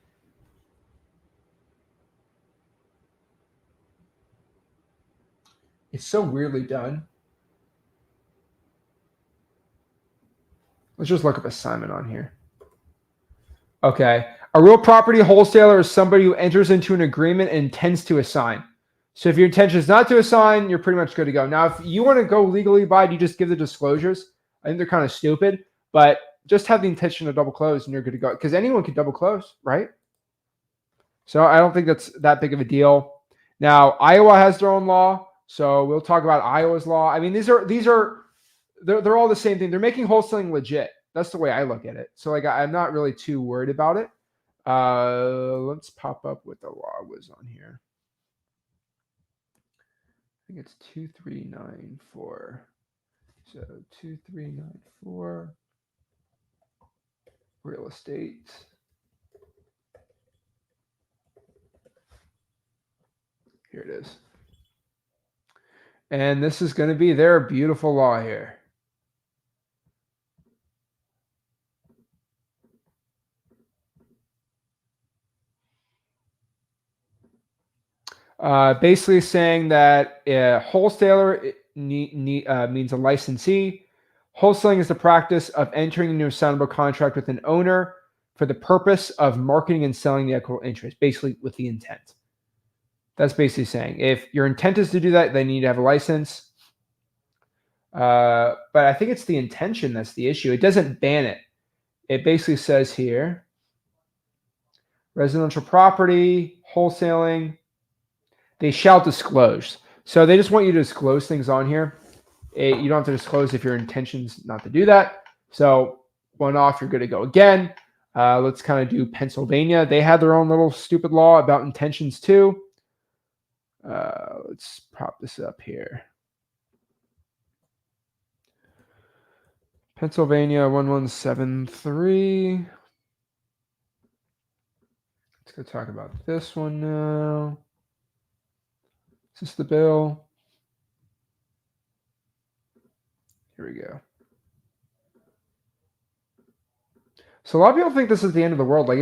It's so weirdly done. Let's just look up assignment on here. Okay. A real property wholesaler is somebody who enters into an agreement and intends to assign. So if your intention is not to assign, you're pretty much good to go. Now, if you want to go legally by, you just give the disclosures. I think they're kind of stupid, but just have the intention to double close and you're good to go. Because anyone can double close, right? So I don't think that's that big of a deal. Now, Iowa has their own law. So we'll talk about Iowa's law. I mean, they're all the same thing. They're making wholesaling legit. That's the way I look at it. So like, I'm not really too worried about it. Let's pop up what the law was on here. I think it's 2394. So 2394 real estate. Here it is. And this is going to be their beautiful law here. Basically saying that a wholesaler means a licensee. Wholesaling is the practice of entering into a signable contract with an owner for the purpose of marketing and selling the equitable interest, basically with the intent. That's basically saying if your intent is to do that, then you need to have a license. But I think it's the intention that's the issue. It doesn't ban it. It basically says here, residential property, wholesaling, they shall disclose. So they just want you to disclose things on here. You don't have to disclose if your intention's not to do that. So one off, you're good to go. Again, let's kind of do Pennsylvania. They had their own little stupid law about intentions too. Let's prop this up here. Pennsylvania 1173. Let's go talk about this one now. Is this the bill? Here we go. So a lot of people think this is the end of the world. Like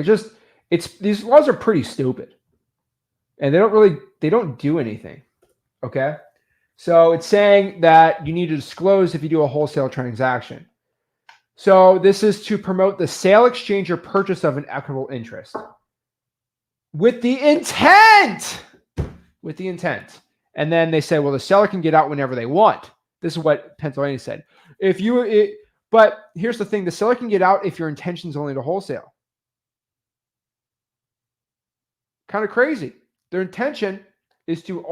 these laws are pretty stupid. And they don't do anything. Okay. So it's saying that you need to disclose if you do a wholesale transaction. So this is to promote the sale, exchange, or purchase of an equitable interest. With the intent. And then they say, well, the seller can get out whenever they want. This is what Pennsylvania said. But here's the thing. The seller can get out if your intention is only to wholesale. Kind of crazy. Their intention is so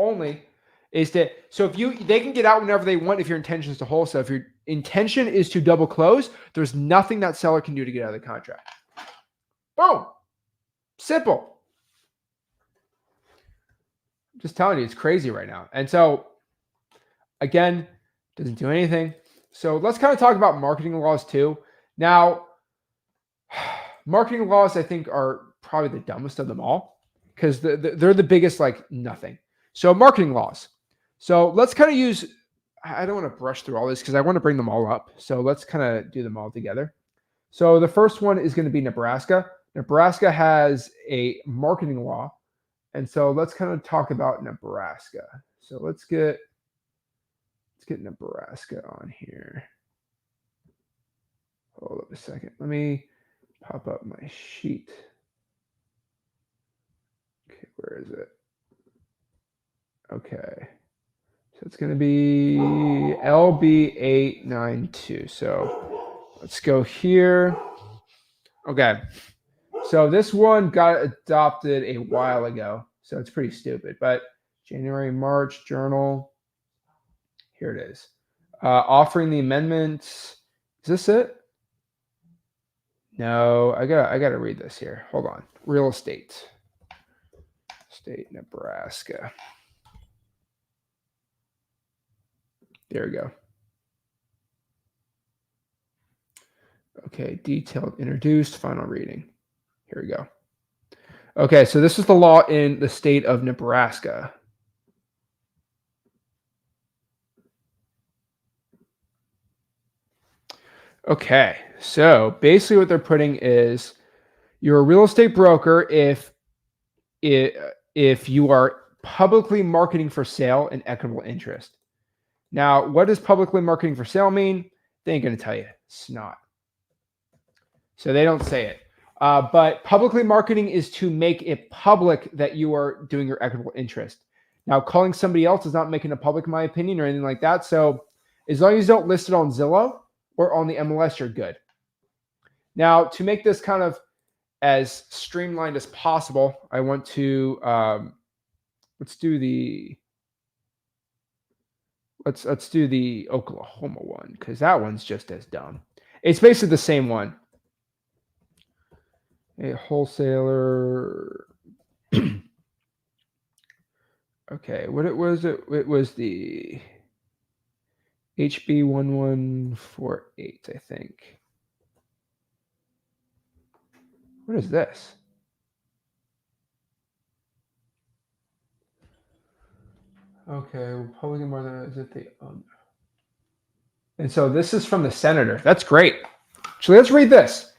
if they can get out whenever they want if your intention is to wholesale. If your intention is to double close, there's nothing that seller can do to get out of the contract. Boom. Simple. I'm just telling you, it's crazy right now. And so, again, doesn't do anything. So let's kind of talk about marketing laws too. Now, marketing laws, I think, are probably the dumbest of them all because they're the biggest, like nothing. So marketing laws. So let's kind of use, I don't want to brush through all this because I want to bring them all up. So let's kind of do them all together. So the first one is going to be Nebraska. Nebraska has a marketing law. And so let's kind of talk about Nebraska. So let's get Nebraska on here. Hold up a second. Let me pop up my sheet. Okay, where is it? Okay. So it's going to be LB892. So let's go here. Okay. So this one got adopted a while ago. So it's pretty stupid. But January, March, journal. Here it is. Offering the amendments. Is this it? No, I gotta read this here. Hold on. Real estate. State, Nebraska. There we go. Okay, detailed, introduced, final reading. Here we go. Okay, so this is the law in the state of Nebraska. Okay, so basically what they're putting is you're a real estate broker if you are publicly marketing for sale in equitable interest. Now, what does publicly marketing for sale mean? They ain't going to tell you. It's not. So they don't say it. But publicly marketing is to make it public that you are doing your equitable interest. Now, calling somebody else is not making it public, in my opinion, or anything like that. So as long as you don't list it on Zillow or on the MLS, you're good. Now, to make this kind of as streamlined as possible, I want to let's do the Oklahoma one, because that one's just as dumb. It's basically the same one. A wholesaler. Okay, what it was? It was the HB1148, I think. What is this? Okay, Republican more than is it the and so this is from the senator. That's great. So let's read this.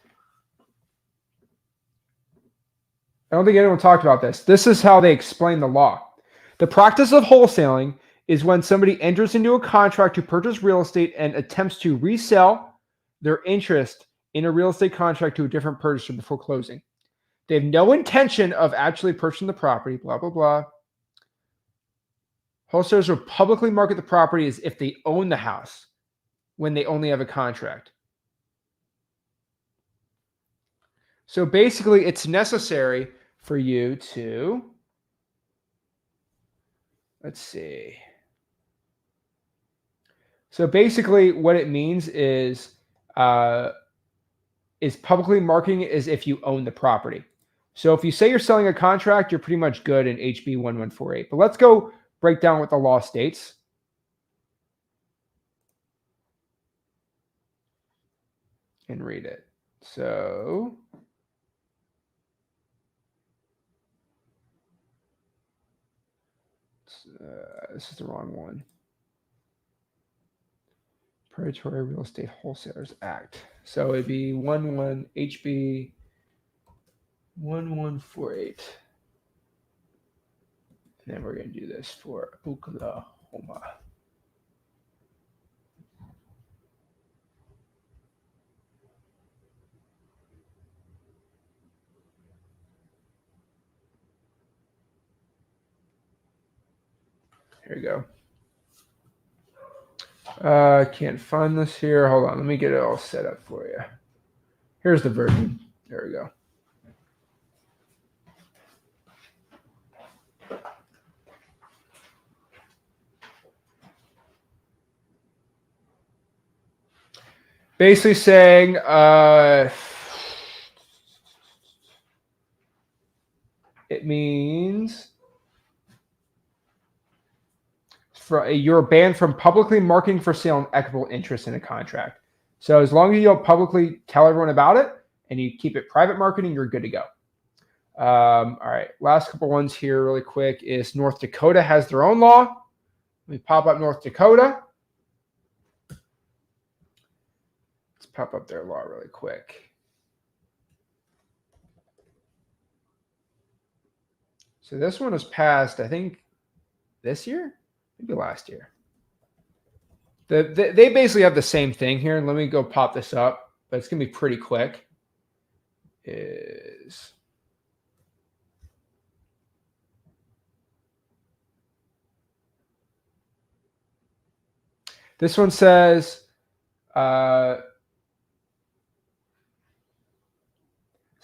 I don't think anyone talked about this. This is how they explain the law. The practice of wholesaling is when somebody enters into a contract to purchase real estate and attempts to resell their interest in a real estate contract to a different purchaser before closing. They have no intention of actually purchasing the property, blah, blah, blah. Wholesalers will publicly market the property as if they own the house when they only have a contract. So basically, it's necessary for you to, let's see. So basically, what it means is publicly marketing as if you own the property. So if you say you're selling a contract, you're pretty much good in HB 1148. But let's go break down what the law states. And read it. So this is the wrong one. Predatory Real Estate Wholesalers Act. So it'd be HB 1148. And then we're going to do this for Oklahoma. Here we go. I can't find this here. Hold on. Let me get it all set up for you. Here's the version. There we go. Basically saying it means you're banned from publicly marketing for sale and equitable interest in a contract. So as long as you don't publicly tell everyone about it and you keep it private marketing, you're good to go. All right, last couple ones here really quick is North Dakota has their own law. Let me pop up North Dakota. Let's pop up their law really quick. So this one was passed, I think, this year? Maybe last year. They basically have the same thing here. Let me go pop this up. but it's going to be pretty quick, is this one says, so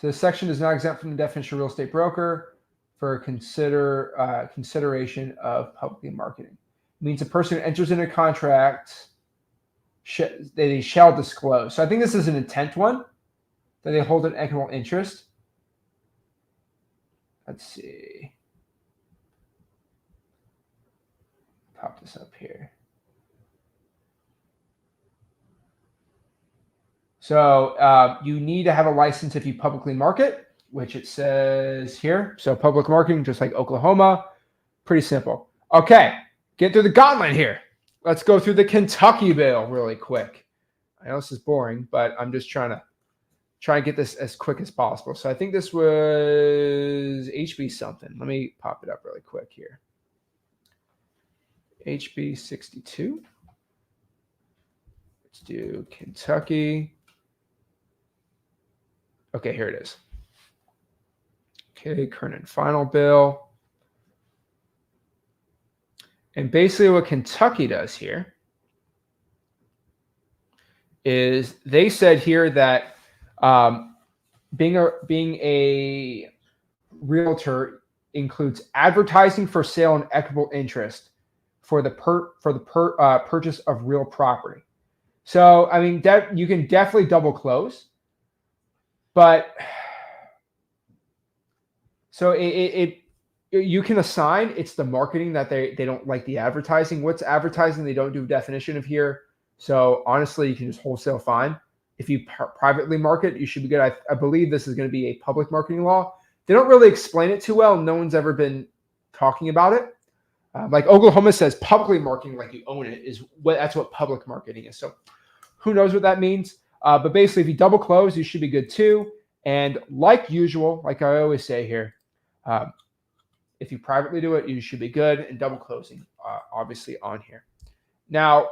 the section is not exempt from the definition of real estate broker for consideration of publicly marketing. It means a person who enters into a contract, they shall disclose. So I think this is an intent one, that they hold an equitable interest. Let's see. Pop this up here. So you need to have a license if you publicly market, which it says here. So public marketing, just like Oklahoma, pretty simple. Okay, get through the gauntlet here. Let's go through the Kentucky bill really quick. I know this is boring, but I'm just trying to get this as quick as possible. So I think this was HB something. Let me pop it up really quick here. HB 62. Let's do Kentucky. Okay, here it is. Okay, current and final bill. And basically what Kentucky does here is they said here that being a realtor includes advertising for sale and equitable interest for the purchase of real property. So I mean that you can definitely double close, but so you can assign it's the marketing that they don't like the advertising. What's advertising? They don't do a definition of here. So honestly, you can just wholesale fine. If you privately market, you should be good. I believe this is going to be a public marketing law. They don't really explain it too well. No one's ever been talking about it. Like Oklahoma says, publicly marketing like you own it that's what public marketing is. So who knows what that means? But basically, if you double close, you should be good too. And like usual, like I always say here, if you privately do it, you should be good. And double closing, obviously, on here. Now,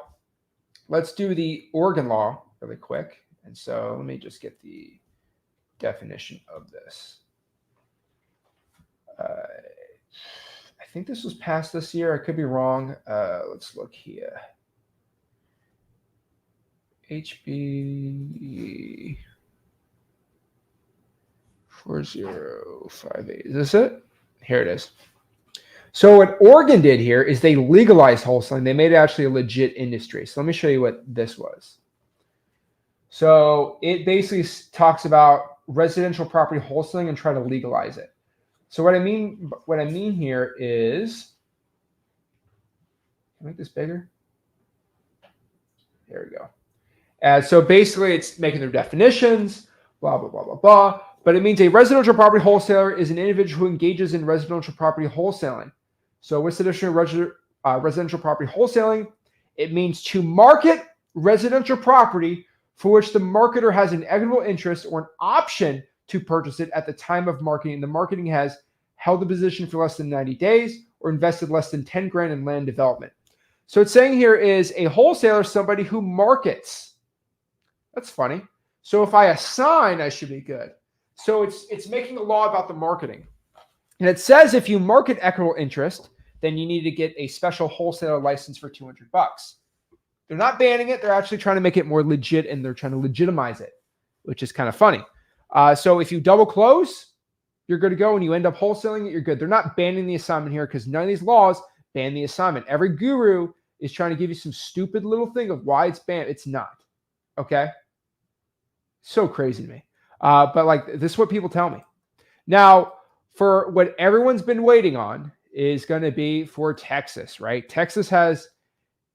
let's do the Oregon law really quick. And so let me just get the definition of this. I think this was passed this year. I could be wrong. Let's look here. HB 4058. Is this it? Here it is. So what Oregon did here is they legalized wholesaling. They made it actually a legit industry. So let me show you what this was. So it basically talks about residential property wholesaling and try to legalize it. So what I mean here is, can I make this bigger? There we go. So basically it's making their definitions, blah, blah, blah, blah, blah. But it means a residential property wholesaler is an individual who engages in residential property wholesaling. So what's the definition of residential property wholesaling? It means to market residential property for which the marketer has an equitable interest or an option to purchase it at the time of marketing. The marketing has held the position for less than 90 days or invested less than 10 grand in land development. So it's saying here is a wholesaler, somebody who markets. That's funny. So if I assign, I should be good. So it's making a law about the marketing. And it says if you market equitable interest, then you need to get a special wholesaler license for $200. They're not banning it. They're actually trying to make it more legit, and they're trying to legitimize it, which is kind of funny. So if you double close, you're good to go. And you end up wholesaling it, you're good. They're not banning the assignment here because none of these laws ban the assignment. Every guru is trying to give you some stupid little thing of why it's banned. It's not. Okay? So crazy to me. But like this is what people tell me. Now, for what everyone's been waiting on is going to be for Texas, right? Texas has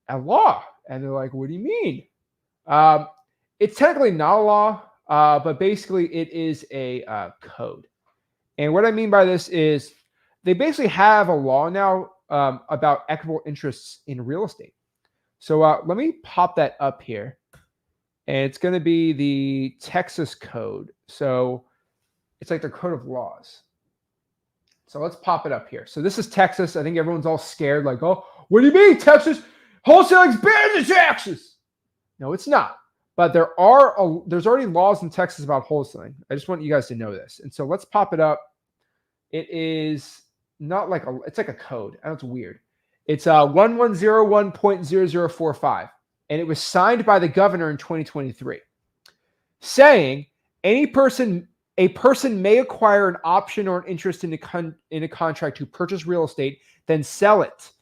a law. And they're like, what do you mean? It's technically not a law, but basically it is a code. And what I mean by this is they basically have a law now about equitable interests in real estate. So let me pop that up here. And it's going to be the Texas code. So it's like their code of laws. So let's pop it up here. So this is Texas. I think everyone's all scared like, oh, what do you mean Texas? Wholesaling's banned in Texas. No, it's not. But there's already laws in Texas about wholesaling. I just want you guys to know this. And so let's pop it up. It is not like it's like a code. I know it's weird. It's 1101.0045. And it was signed by the governor in 2023, saying a person may acquire an option or an interest in a contract to purchase real estate, then sell it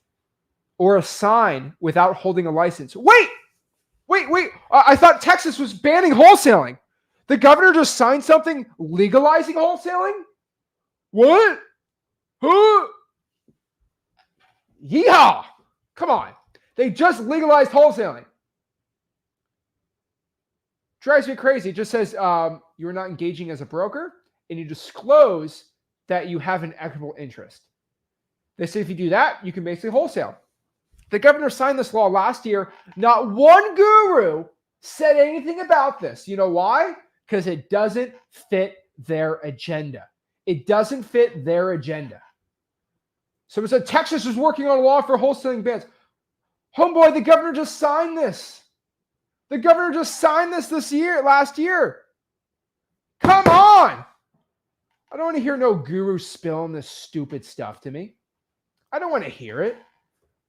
or assign without holding a license. Wait. I thought Texas was banning wholesaling. The governor just signed something legalizing wholesaling? What? Who? Yeehaw! Come on. They just legalized wholesaling. Drives me crazy. It just says you're not engaging as a broker and you disclose that you have an equitable interest. They say if you do that, you can basically wholesale. The governor signed this law last year. Not one guru said anything about this. You know why? Because it doesn't fit their agenda. It doesn't fit their agenda. Someone said Texas is working on a law for wholesaling bans. Homeboy, the governor just signed this. The governor just signed this last year. Come on. I don't want to hear no guru spilling this stupid stuff to me. I don't want to hear it.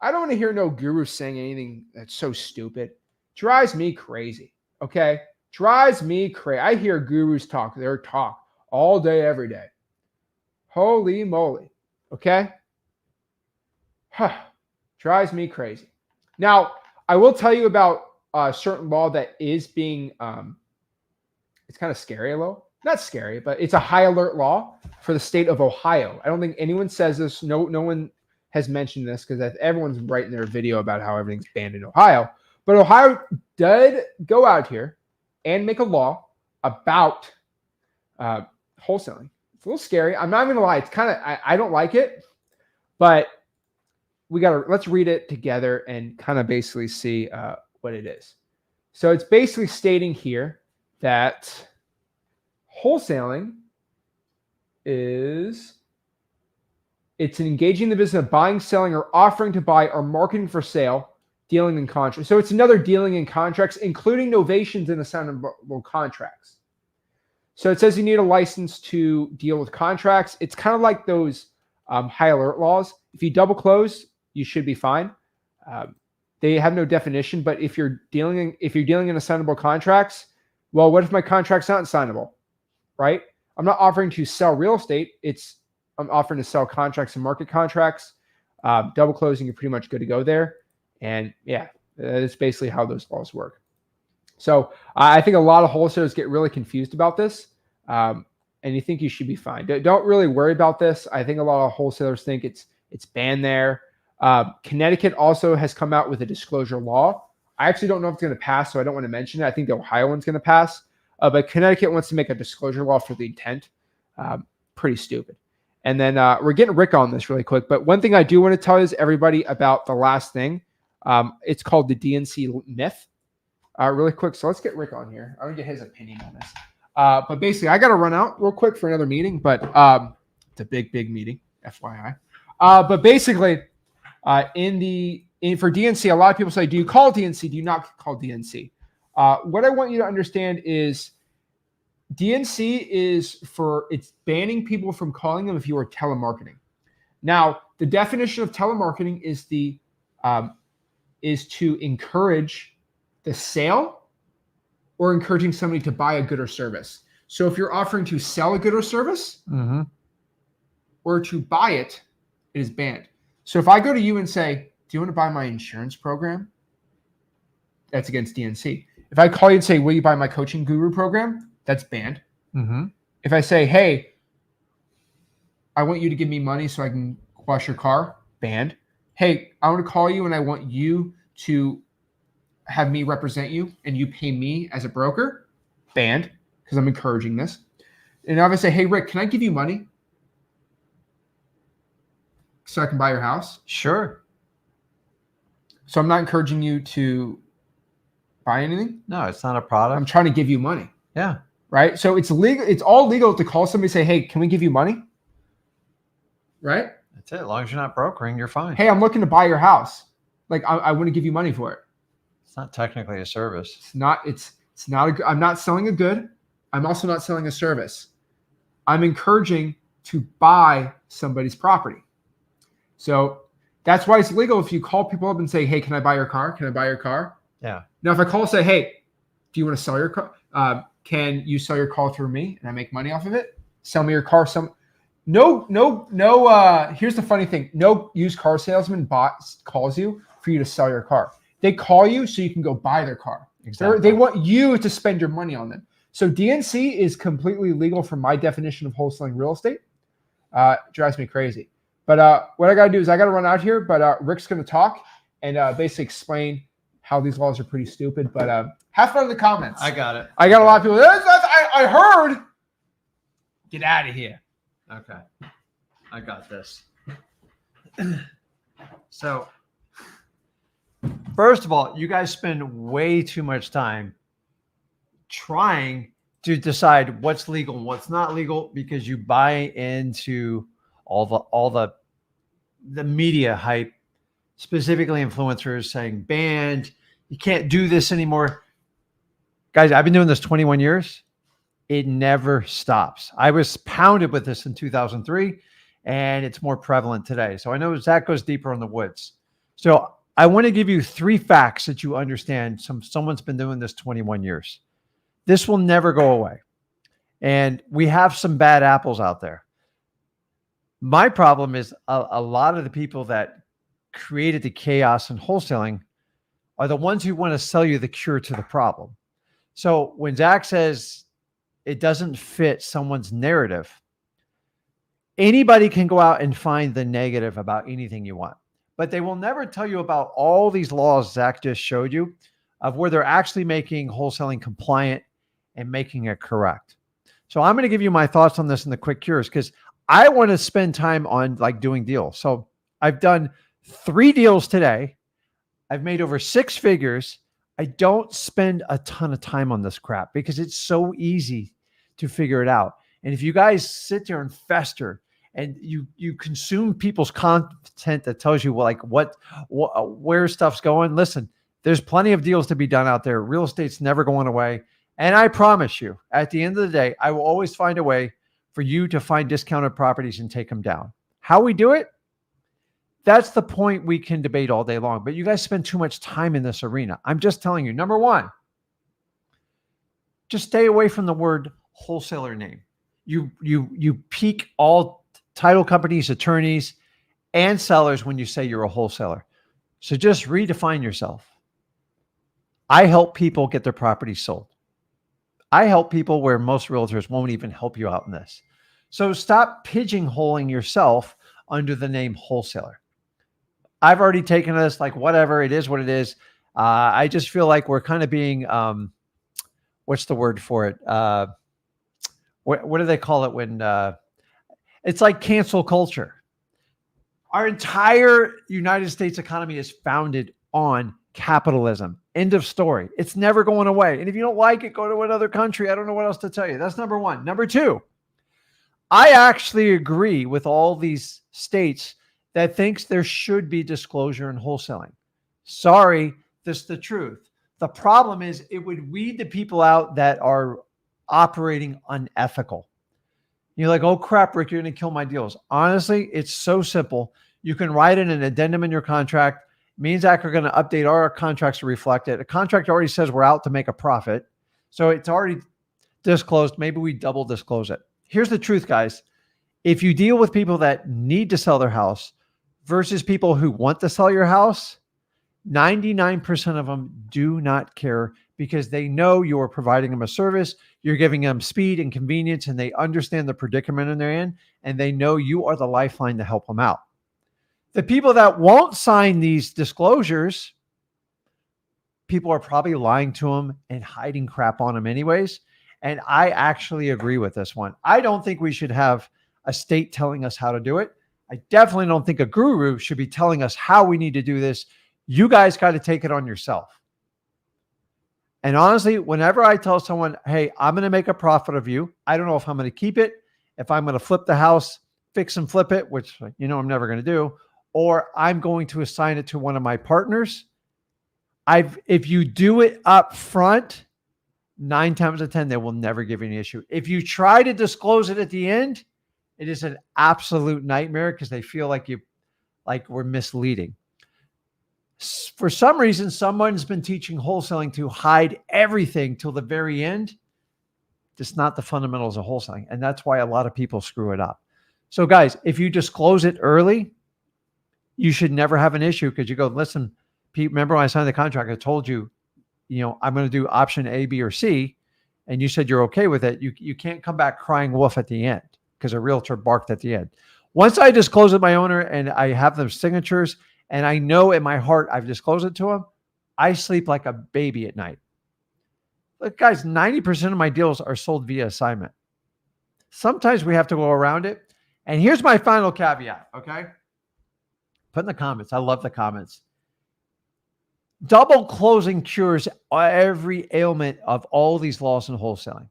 I don't want to hear no guru saying anything that's so stupid. Drives me crazy, okay? Drives me crazy. I hear gurus talk their talk all day, every day. Holy moly, okay? Drives me crazy. Now, I will tell you about a certain law that is being, it's kind of scary a little. Not scary, but it's a high alert law for the state of Ohio. I don't think anyone says this. No one has mentioned this because everyone's writing their video about how everything's banned in Ohio. But Ohio did go out here and make a law about wholesaling. It's a little scary. I'm not even gonna lie. It's kind of I don't like it, but let's read it together and kind of basically see what it is. So it's basically stating here that wholesaling it's engaging in the business of buying, selling, or offering to buy, or marketing for sale, dealing in contracts. So it's another dealing in contracts, including novations and assignable contracts. So it says you need a license to deal with contracts. It's kind of like those high alert laws. If you double close, you should be fine. They have no definition, but if you're dealing in assignable contracts, well, what if my contract's not assignable, right? I'm not offering to sell real estate. I'm offering to sell contracts and market contracts. Double closing, you're pretty much good to go there. And yeah, that's basically how those laws work. So I think a lot of wholesalers get really confused about this. And you think you should be fine. Don't really worry about this. I think a lot of wholesalers think it's banned there. Connecticut also has come out with a disclosure law. I actually don't know if it's going to pass, so I don't want to mention it. I think the Ohio one's going to pass. But Connecticut wants to make a disclosure law for the intent. Pretty stupid. And then we're getting Rick on this really quick. But one thing I do want to tell is everybody about the last thing. It's called the DNC myth. Really quick. So let's get Rick on here. I want to get his opinion on this. But basically, I got to run out real quick for another meeting. But it's a big meeting, FYI. But basically, for DNC, a lot of people say, do you call DNC? Do you not call DNC? What I want you to understand is DNC it's banning people from calling them if you are telemarketing. Now, the definition of telemarketing is to encourage the sale or encouraging somebody to buy a good or service. So if you're offering to sell a good or service or to buy it, it is banned. So if I go to you and say, do you want to buy my insurance program? That's against DNC. If I call you and say, will you buy my coaching guru program? That's banned. If I say, hey, I want you to give me money so I can wash your car, banned. Hey, I want to call you and I want you to have me represent you and you pay me as a broker, banned, because I'm encouraging this. And if I say, hey, Rick, can I give you money so I can buy your house? Sure. So I'm not encouraging you to buy anything? No, it's not a product. I'm trying to give you money. Yeah. Right? So it's legal. It's all legal to call somebody and say, hey, can we give you money? Right? That's it. As long as you're not brokering, you're fine. Hey, I'm looking to buy your house. Like, I want to give you money for it. It's not technically a service. It's not. It's I'm not selling a good. I'm also not selling a service. I'm encouraging to buy somebody's property. So that's why it's legal if you call people up and say, hey, can I buy your car? Can I buy your car? Yeah. Now, if I call and say, hey, do you want to sell your car? Can you sell your car through me and I make money off of it? Sell me your car. No. Here's the funny thing. No used car salesman calls you for you to sell your car. They call you so you can go buy their car. Exactly. They want you to spend your money on them. So DNC is completely legal from my definition of wholesaling real estate. Drives me crazy. But what I got to do is I got to run out here. But Rick's going to talk and basically explain how these laws are pretty stupid. But have fun in the comments. I got it. I got a lot of people. I heard. Get out of here. Okay. I got this. So, first of all, you guys spend way too much time trying to decide what's legal and what's not legal because you buy into all the media hype, specifically influencers saying banned, you can't do this anymore. Guys, I've been doing this 21 years. It never stops. I was pounded with this in 2003, and it's more prevalent today. So I know Zach goes deeper in the woods. So I want to give you 3 facts that you understand. Someone's been doing this 21 years. This will never go away. And we have some bad apples out there. My problem is a lot of the people that created the chaos in wholesaling are the ones who want to sell you the cure to the problem. So when Zach says it doesn't fit someone's narrative, anybody can go out and find the negative about anything you want, but they will never tell you about all these laws Zach just showed you of where they're actually making wholesaling compliant and making it correct. So I'm going to give you my thoughts on this in the quick cures because I want to spend time on like doing deals. So I've done 3 deals today. I've made over 6 figures. I don't spend a ton of time on this crap because it's so easy to figure it out. And if you guys sit there and fester and you consume people's content that tells you like where stuff's going, listen, there's plenty of deals to be done out there. Real estate's never going away. And I promise you, at the end of the day, I will always find a way for you to find discounted properties and take them down. How we do it? That's the point we can debate all day long, but you guys spend too much time in this arena. I'm just telling you, number 1, just stay away from the word wholesaler name. You pique all title companies, attorneys, and sellers when you say you're a wholesaler. So just redefine yourself. I help people get their properties sold. I help people where most realtors won't even help you out in this. So stop pigeonholing yourself under the name wholesaler. I've already taken this like whatever, it is what it is. I just feel like we're kind of being, what's the word for it? What do they call it when it's like cancel culture? Our entire United States economy is founded on capitalism. End of story. It's never going away. And if you don't like it, go to another country. I don't know what else to tell you. That's number 1. Number 2, I actually agree with all these states that thinks there should be disclosure in wholesaling. Sorry, this is the truth. The problem is it would weed the people out that are operating unethical. You're like, oh crap, Rick, you're going to kill my deals. Honestly, it's so simple. You can write in an addendum in your contract. Me and Zach are going to update our contracts to reflect it. A contract already says we're out to make a profit. So it's already disclosed. Maybe we double disclose it. Here's the truth, guys. If you deal with people that need to sell their house versus people who want to sell your house, 99% of them do not care because they know you're providing them a service, you're giving them speed and convenience, and they understand the predicament they're in, and they know you are the lifeline to help them out. The people that won't sign these disclosures, people are probably lying to them and hiding crap on them anyways. And I actually agree with this one. I don't think we should have a state telling us how to do it. I definitely don't think a guru should be telling us how we need to do this. You guys got to take it on yourself. And honestly, whenever I tell someone, hey, I'm going to make a profit of you, I don't know if I'm going to keep it, if I'm going to flip the house, fix and flip it, which you know I'm never going to do, or I'm going to assign it to one of my partners. If you do it up front, 9 times out of 10, they will never give you an issue. If you try to disclose it at the end, it is an absolute nightmare because they feel like we're misleading. For some reason, someone's been teaching wholesaling to hide everything till the very end. It's not the fundamentals of wholesaling. And that's why a lot of people screw it up. So guys, if you disclose it early, you should never have an issue because you go, listen, Pete, remember when I signed the contract, I told you, I'm going to do option A, B, or C. And you said you're okay with it. You can't come back crying wolf at the end because a realtor barked at the end. Once I disclose it my owner and I have their signatures and I know in my heart I've disclosed it to him, I sleep like a baby at night. Look, guys, 90% of my deals are sold via assignment. Sometimes we have to go around it. And here's my final caveat, okay? Put in the comments. I love the comments. Double closing cures every ailment of all these laws in wholesaling.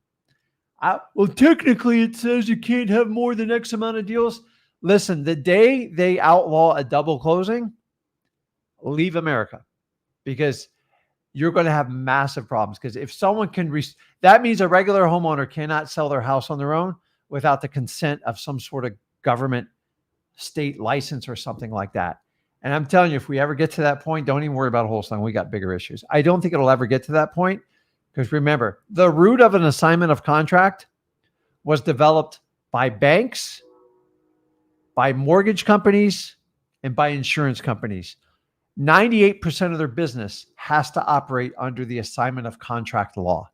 Well, technically, it says you can't have more than X amount of deals. Listen, the day they outlaw a double closing, leave America because you're going to have massive problems. Because if someone can, that means a regular homeowner cannot sell their house on their own without the consent of some sort of government state license or something like that. And I'm telling you, if we ever get to that point, don't even worry about wholesaling. We got bigger issues. I don't think it'll ever get to that point because remember, the root of an assignment of contract was developed by banks, by mortgage companies, and by insurance companies. 98% of their business has to operate under the assignment of contract law.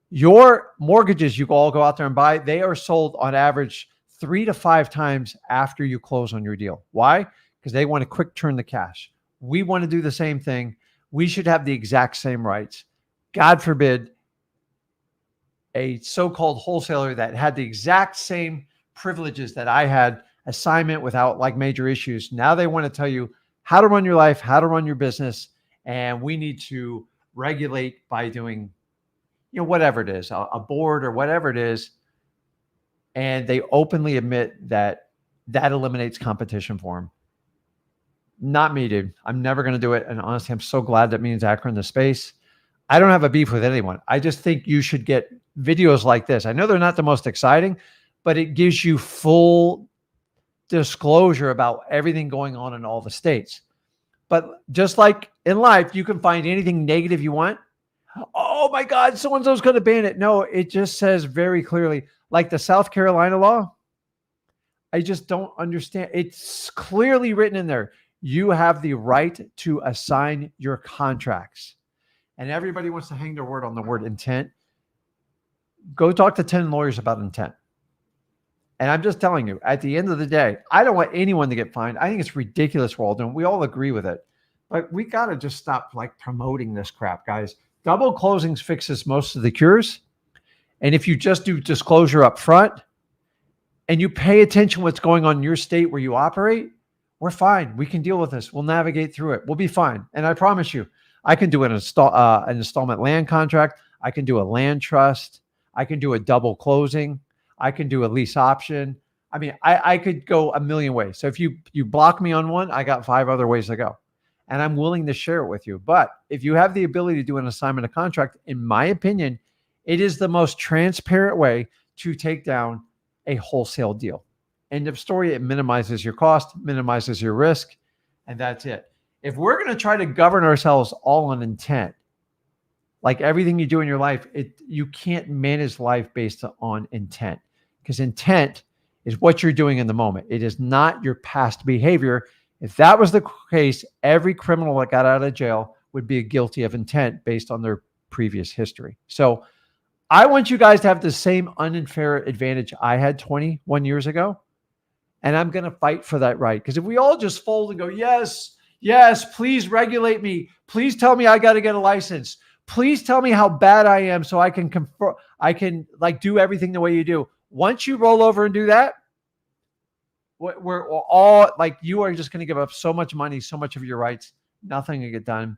Your mortgages you all go out there and buy, they are sold on average 3 to 5 times after you close on your deal. Why? Because they want to quick turn the cash. We want to do the same thing. We should have the exact same rights. God forbid a so-called wholesaler that had the exact same privileges that I had, assignment without like major issues. Now they want to tell you how to run your life, how to run your business, and we need to regulate by doing, whatever it is, a board or whatever it is. And they openly admit that eliminates competition for them. Not me, dude. I'm never going to do it. And honestly, I'm so glad that me and Zach are in the space. I don't have a beef with anyone. I just think you should get videos like this. I know they're not the most exciting, but it gives you full disclosure about everything going on in all the states. But just like in life, you can find anything negative you want. Oh my God, so-and-so's going to ban it. No, it just says very clearly, like the South Carolina law. I just don't understand. It's clearly written in there. You have the right to assign your contracts. And everybody wants to hang their word on the word intent. Go talk to 10 lawyers about intent. And I'm just telling you, at the end of the day, I don't want anyone to get fined. I think it's ridiculous we're all doing. We all agree with it. But we got to just stop promoting this crap, guys. Double closings fixes most of the cures. And if you just do disclosure up front and you pay attention to what's going on in your state where you operate, we're fine. We can deal with this. We'll navigate through it. We'll be fine. And I promise you, I can do an installment land contract. I can do a land trust. I can do a double closing. I can do a lease option. I mean, I could go a million ways. So if you block me on one, I got 5 other ways to go. And I'm willing to share it with you. But if you have the ability to do an assignment of contract, in my opinion, it is the most transparent way to take down a wholesale deal. End of story. It minimizes your cost, minimizes your risk, and that's it. If we're going to try to govern ourselves all on intent, like everything you do in your life, you can't manage life based on intent, because intent is what you're doing in the moment. It is not your past behavior. If that was the case, every criminal that got out of jail would be guilty of intent based on their previous history. So I want you guys to have the same unfair advantage I had 21 years ago. And I'm going to fight for that right. Because if we all just fold and go, yes, please regulate me. Please tell me I got to get a license. Please tell me how bad I am so I can do everything the way you do. Once you roll over and do that, we're all you are just going to give up so much money, so much of your rights. Nothing will get done.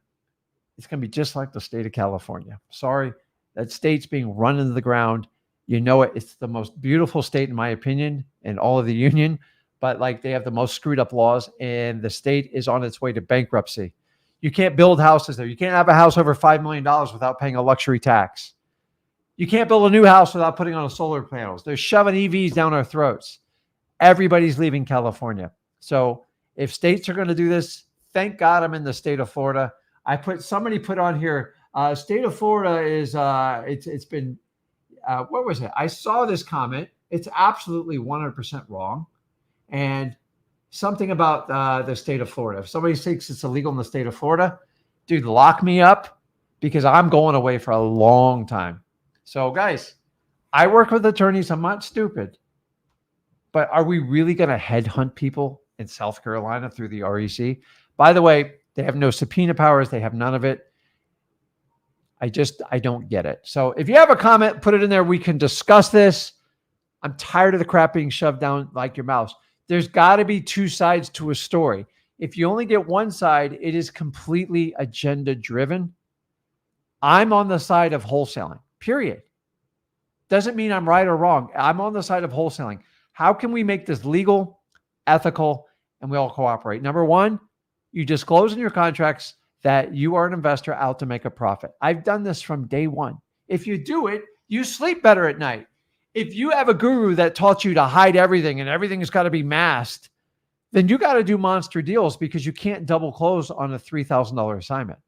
It's going to be just like the state of California. Sorry, that state's being run into the ground. You know it. It's the most beautiful state, in my opinion, in all of the union. But they have the most screwed up laws, and the state is on its way to bankruptcy. You can't build houses there. You can't have a house over $5 million without paying a luxury tax. You can't build a new house without putting on solar panels. They're shoving EVs down our throats. Everybody's leaving California. So if states are going to do this, thank God I'm in the state of Florida. Somebody put on here, state of Florida is, it's been, what was it? I saw this comment. It's absolutely 100% wrong. And something about the state of Florida. If somebody thinks it's illegal in the state of Florida, dude, lock me up because I'm going away for a long time. So guys, I work with attorneys. I'm not stupid. But are we really going to headhunt people in South Carolina through the REC? By the way, they have no subpoena powers. They have none of it. I don't get it. So if you have a comment, put it in there. We can discuss this. I'm tired of the crap being shoved down like your mouth. There's got to be two sides to a story. If you only get one side, it is completely agenda driven. I'm on the side of wholesaling, period. Doesn't mean I'm right or wrong. I'm on the side of wholesaling. How can we make this legal, ethical, and we all cooperate? Number one, you disclose in your contracts that you are an investor out to make a profit. I've done this from day one. If you do it, you sleep better at night. If you have a guru that taught you to hide everything and everything's got to be masked, then you got to do monster deals because you can't double close on a $3,000 assignment.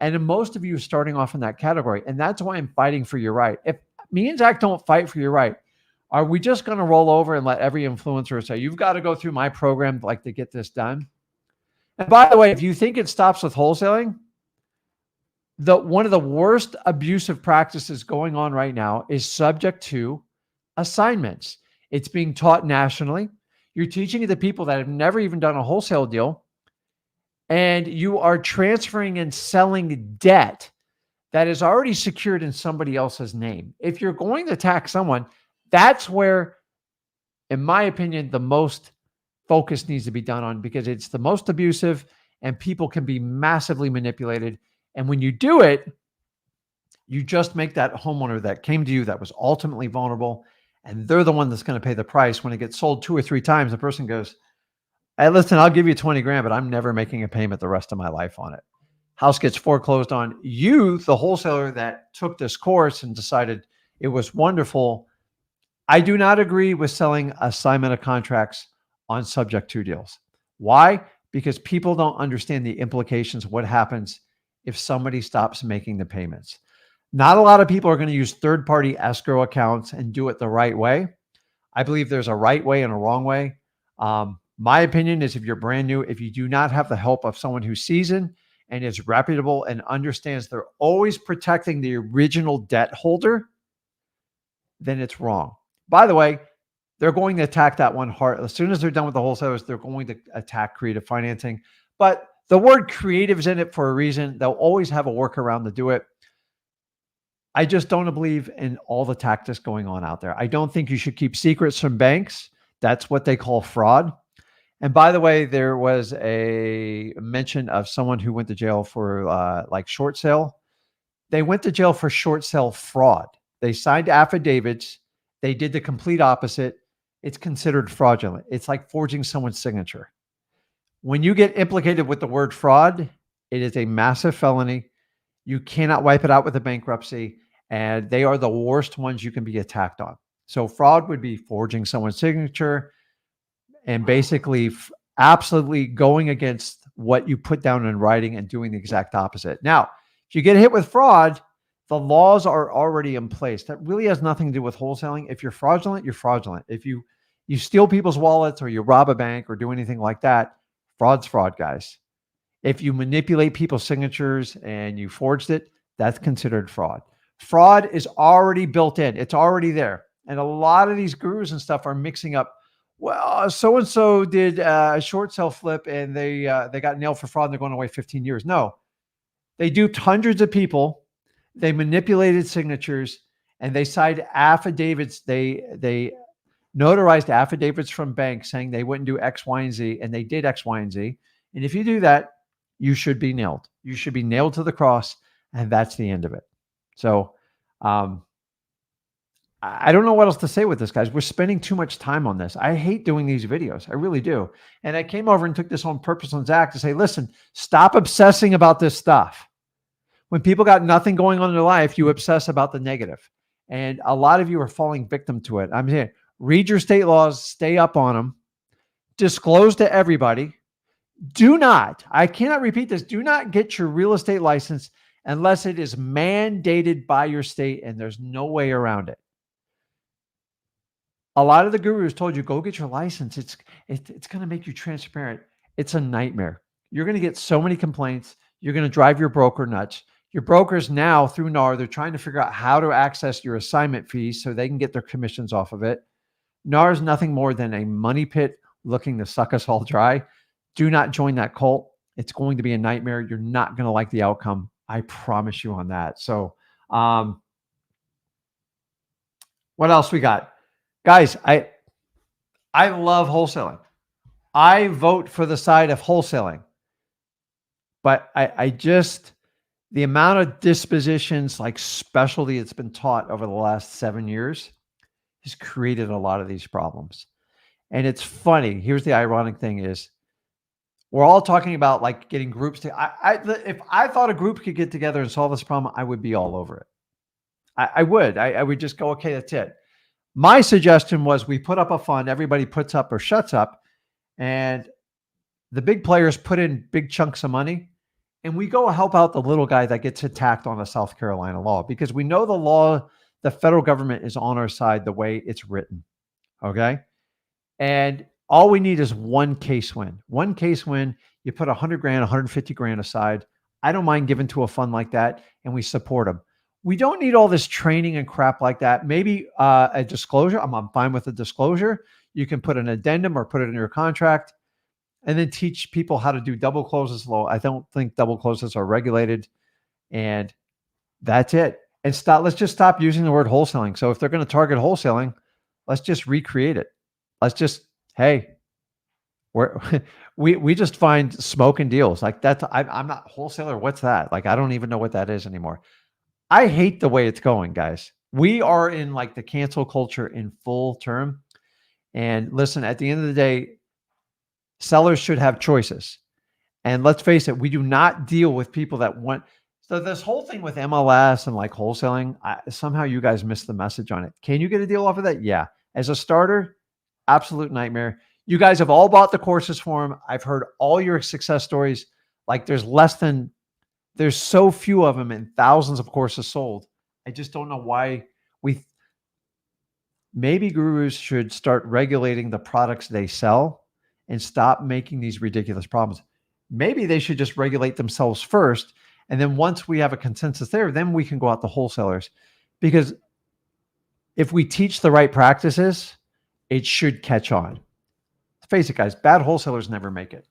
And most of you are starting off in that category. And that's why I'm fighting for your right. If me and Zach don't fight for your right, are we just going to roll over and let every influencer say, you've got to go through my program like to get this done? And by the way, if you think it stops with wholesaling, one of the worst abusive practices going on right now is subject to assignments. It's being taught nationally. You're teaching it to people that have never even done a wholesale deal, and you are transferring and selling debt that is already secured in somebody else's name. If you're going to tax someone, that's where, in my opinion, the most focus needs to be done on, because it's the most abusive and people can be massively manipulated. And when you do it, you just make that homeowner that came to you that was ultimately vulnerable, and they're the one that's going to pay the price. When it gets sold 2 or 3 times, the person goes, hey, listen, I'll give you 20 grand, but I'm never making a payment the rest of my life on it. House gets foreclosed on. You, the wholesaler that took this course and decided it was wonderful. I do not agree with selling assignment of contracts on subject to deals. Why? Because people don't understand the implications of what happens if somebody stops making the payments. Not a lot of people are going to use third-party escrow accounts and do it the right way. I believe there's a right way and a wrong way. My opinion is, if you're brand new, if you do not have the help of someone who's seasoned and is reputable and understands they're always protecting the original debt holder, then it's wrong. By the way, they're going to attack that one hard. As soon as they're done with the wholesalers, they're going to attack creative financing. But the word creative is in it for a reason. They'll always have a workaround to do it. I just don't believe in all the tactics going on out there. I don't think you should keep secrets from banks. That's what they call fraud. And by the way, there was a mention of someone who went to jail for like short sale. They went to jail for short sale fraud. They signed affidavits. They did the complete opposite. It's considered fraudulent. It's like forging someone's signature. When you get implicated with the word fraud, it is a massive felony. You cannot wipe it out with a bankruptcy, and they are the worst ones you can be attacked on. So fraud would be forging someone's signature and basically absolutely going against what you put down in writing and doing the exact opposite. Now, if you get hit with fraud, the laws are already in place. That really has nothing to do with wholesaling. If you're fraudulent, you're fraudulent. If you steal people's wallets or you rob a bank or do anything like that, fraud's fraud, guys. If you manipulate people's signatures and you forged it, that's considered fraud. Fraud is already built in. It's already there. And a lot of these gurus and stuff are mixing up, well, so-and-so did a short sale flip and they got nailed for fraud and they're going away 15 years. No, they duped hundreds of people. They manipulated signatures and they signed affidavits. They notarized affidavits from banks saying they wouldn't do X, Y, and Z, and they did X, Y, and Z. And if you do that, you should be nailed. You should be nailed to the cross, and that's the end of it. So I don't know what else to say with this, guys. We're spending too much time on this. I hate doing these videos. I really do. And I came over and took this on purpose on Zach to say, listen, stop obsessing about this stuff. When people got nothing going on in their life, you obsess about the negative. And a lot of you are falling victim to it. I'm saying, read your state laws, stay up on them, disclose to everybody. Do not, I cannot repeat this, do not get your real estate license unless it is mandated by your state and there's no way around it. A lot of the gurus told you, go get your license. It's going to make you transparent. It's a nightmare. You're going to get so many complaints. You're going to drive your broker nuts. Your brokers now through NAR, they're trying to figure out how to access your assignment fees so they can get their commissions off of it. NAR is nothing more than a money pit looking to suck us all dry. Do not join that cult. It's going to be a nightmare. You're not going to like the outcome. I promise you on that. So, what else we got? Guys, I love wholesaling. I vote for the side of wholesaling. But I just, the amount of dispositions, like specialty that's been taught over the last 7 years has created a lot of these problems. And it's funny. Here's the ironic thing is, we're all talking about like getting groups to, if I thought a group could get together and solve this problem, I would be all over it. I would just go, okay, that's it. My suggestion was we put up a fund, everybody puts up or shuts up, and the big players put in big chunks of money, and we go help out the little guy that gets attacked on a South Carolina law, because we know the law, the federal government is on our side the way it's written. Okay. And all we need is one case win. One case win, you put 100 grand, 150 grand aside. I don't mind giving to a fund like that, and we support them. We don't need all this training and crap like that. Maybe a disclosure. I'm fine with a disclosure. You can put an addendum or put it in your contract, and then teach people how to do double closes low. I don't think double closes are regulated, and that's it. And let's just stop using the word wholesaling. So if they're going to target wholesaling, let's just recreate it. Let's just, hey, we just find smoke and deals like that. I'm not wholesaler. What's that? Like, I don't even know what that is anymore. I hate the way it's going, guys. We are in like the cancel culture in full term. And listen, at the end of the day, sellers should have choices. And let's face it, we do not deal with people that want. So this whole thing with MLS and like wholesaling, somehow you guys missed the message on it. Can you get a deal off of that? Yeah. As a starter, absolute nightmare. You guys have all bought the courses for them. I've heard all your success stories. Like there's so few of them and thousands of courses sold. I just don't know why maybe gurus should start regulating the products they sell and stop making these ridiculous problems. Maybe they should just regulate themselves first. And then once we have a consensus there, then we can go out to wholesalers. Because if we teach the right practices, it should catch on. Let's face it, guys, bad wholesalers never make it.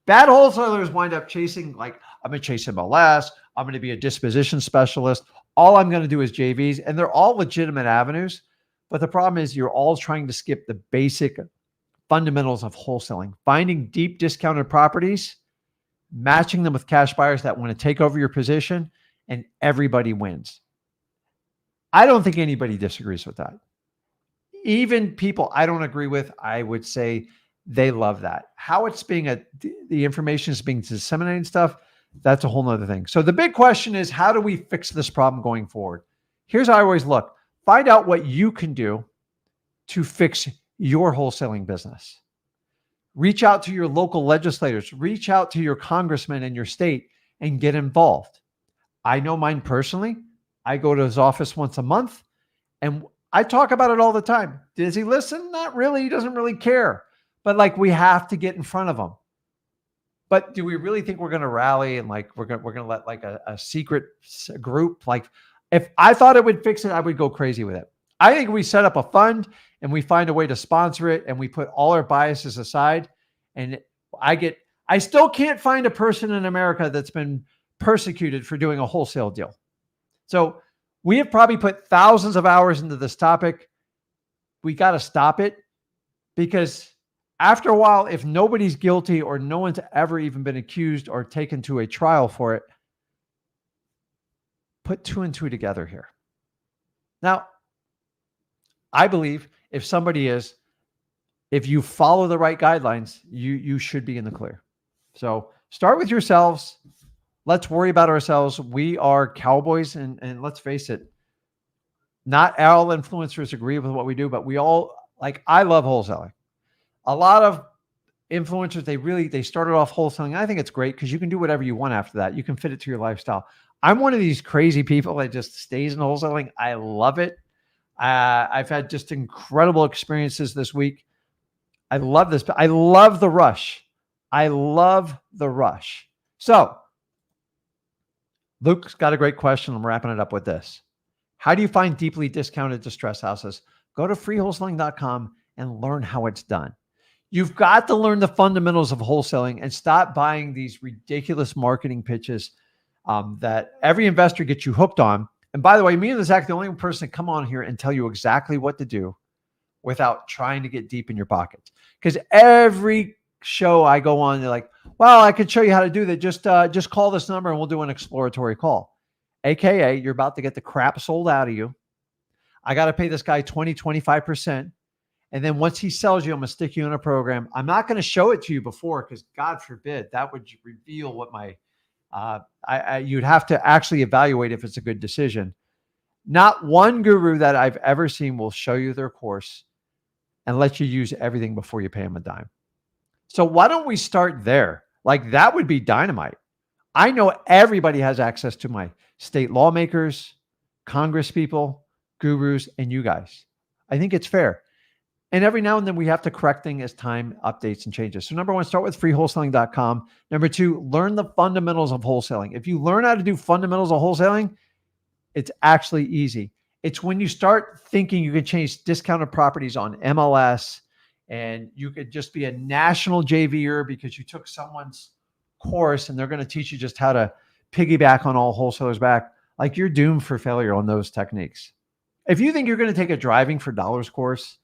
Bad wholesalers wind up chasing, like, I'm going to chase MLS. I'm going to be a disposition specialist. All I'm going to do is JVs. And they're all legitimate avenues. But the problem is you're all trying to skip the basic fundamentals of wholesaling, finding deep discounted properties, matching them with cash buyers that want to take over your position, and everybody wins. I don't think anybody disagrees with that. Even people I don't agree with, I would say they love that. How it's the information is being disseminated and stuff, that's a whole nother thing. So the big question is, how do we fix this problem going forward? Here's how I always look. Find out what you can do to fix your wholesaling business. Reach out to your local legislators, reach out to your congressman in your state and get involved. I know mine personally. I go to his office once a month and I talk about it all the time. Does he listen? Not really. He doesn't really care. But like, we have to get in front of him. But do we really think we're going to rally and like we're going to let like a secret group? Like, if I thought it would fix it, I would go crazy with it. I think we set up a fund and we find a way to sponsor it and we put all our biases aside. And I still can't find a person in America that's been persecuted for doing a wholesale deal. So we have probably put thousands of hours into this topic. We got to stop it, because after a while, if nobody's guilty or no one's ever even been accused or taken to a trial for it, put 2 and 2 together here. Now, I believe if you follow the right guidelines, you should be in the clear. So start with yourselves. let's worry about ourselves. We are cowboys, and let's face it, not all influencers agree with what we do, but we all like, I love wholesaling. A lot of influencers, they started off wholesaling. I think it's great because you can do whatever you want after that. You can fit it to your lifestyle. I'm one of these crazy people that just stays in wholesaling. I love it. I've had just incredible experiences this week. I love this. I love the rush. I love the rush. So Luke's got a great question. I'm wrapping it up with this. How do you find deeply discounted distress houses? Go to freewholesaling.com and learn how it's done. You've got to learn the fundamentals of wholesaling and stop buying these ridiculous marketing pitches that every investor gets you hooked on. And by the way, me and Zach, the only person to come on here and tell you exactly what to do without trying to get deep in your pockets. Because every show I go on, they're like, well, I can show you how to do that. Just call this number and we'll do an exploratory call. AKA, you're about to get the crap sold out of you. I got to pay this guy 20, 25%. And then once he sells you, I'm going to stick you in a program. I'm not going to show it to you before because God forbid that would reveal what my, you'd have to actually evaluate if it's a good decision. Not one guru that I've ever seen will show you their course and let you use everything before you pay them a dime. So why don't we start there? Like, that would be dynamite. I know everybody has access to my state lawmakers, Congress people, gurus, and you guys. I think it's fair. And every now and then we have to correct things as time updates and changes. So number one, start with freewholesaling.com. Number two, learn the fundamentals of wholesaling. If you learn how to do fundamentals of wholesaling, it's actually easy. It's when you start thinking you can change discounted properties on MLS and you could just be a national JVer because you took someone's course and they're going to teach you just how to piggyback on all wholesalers back. Like, you're doomed for failure on those techniques. If you think you're going to take a driving for dollars course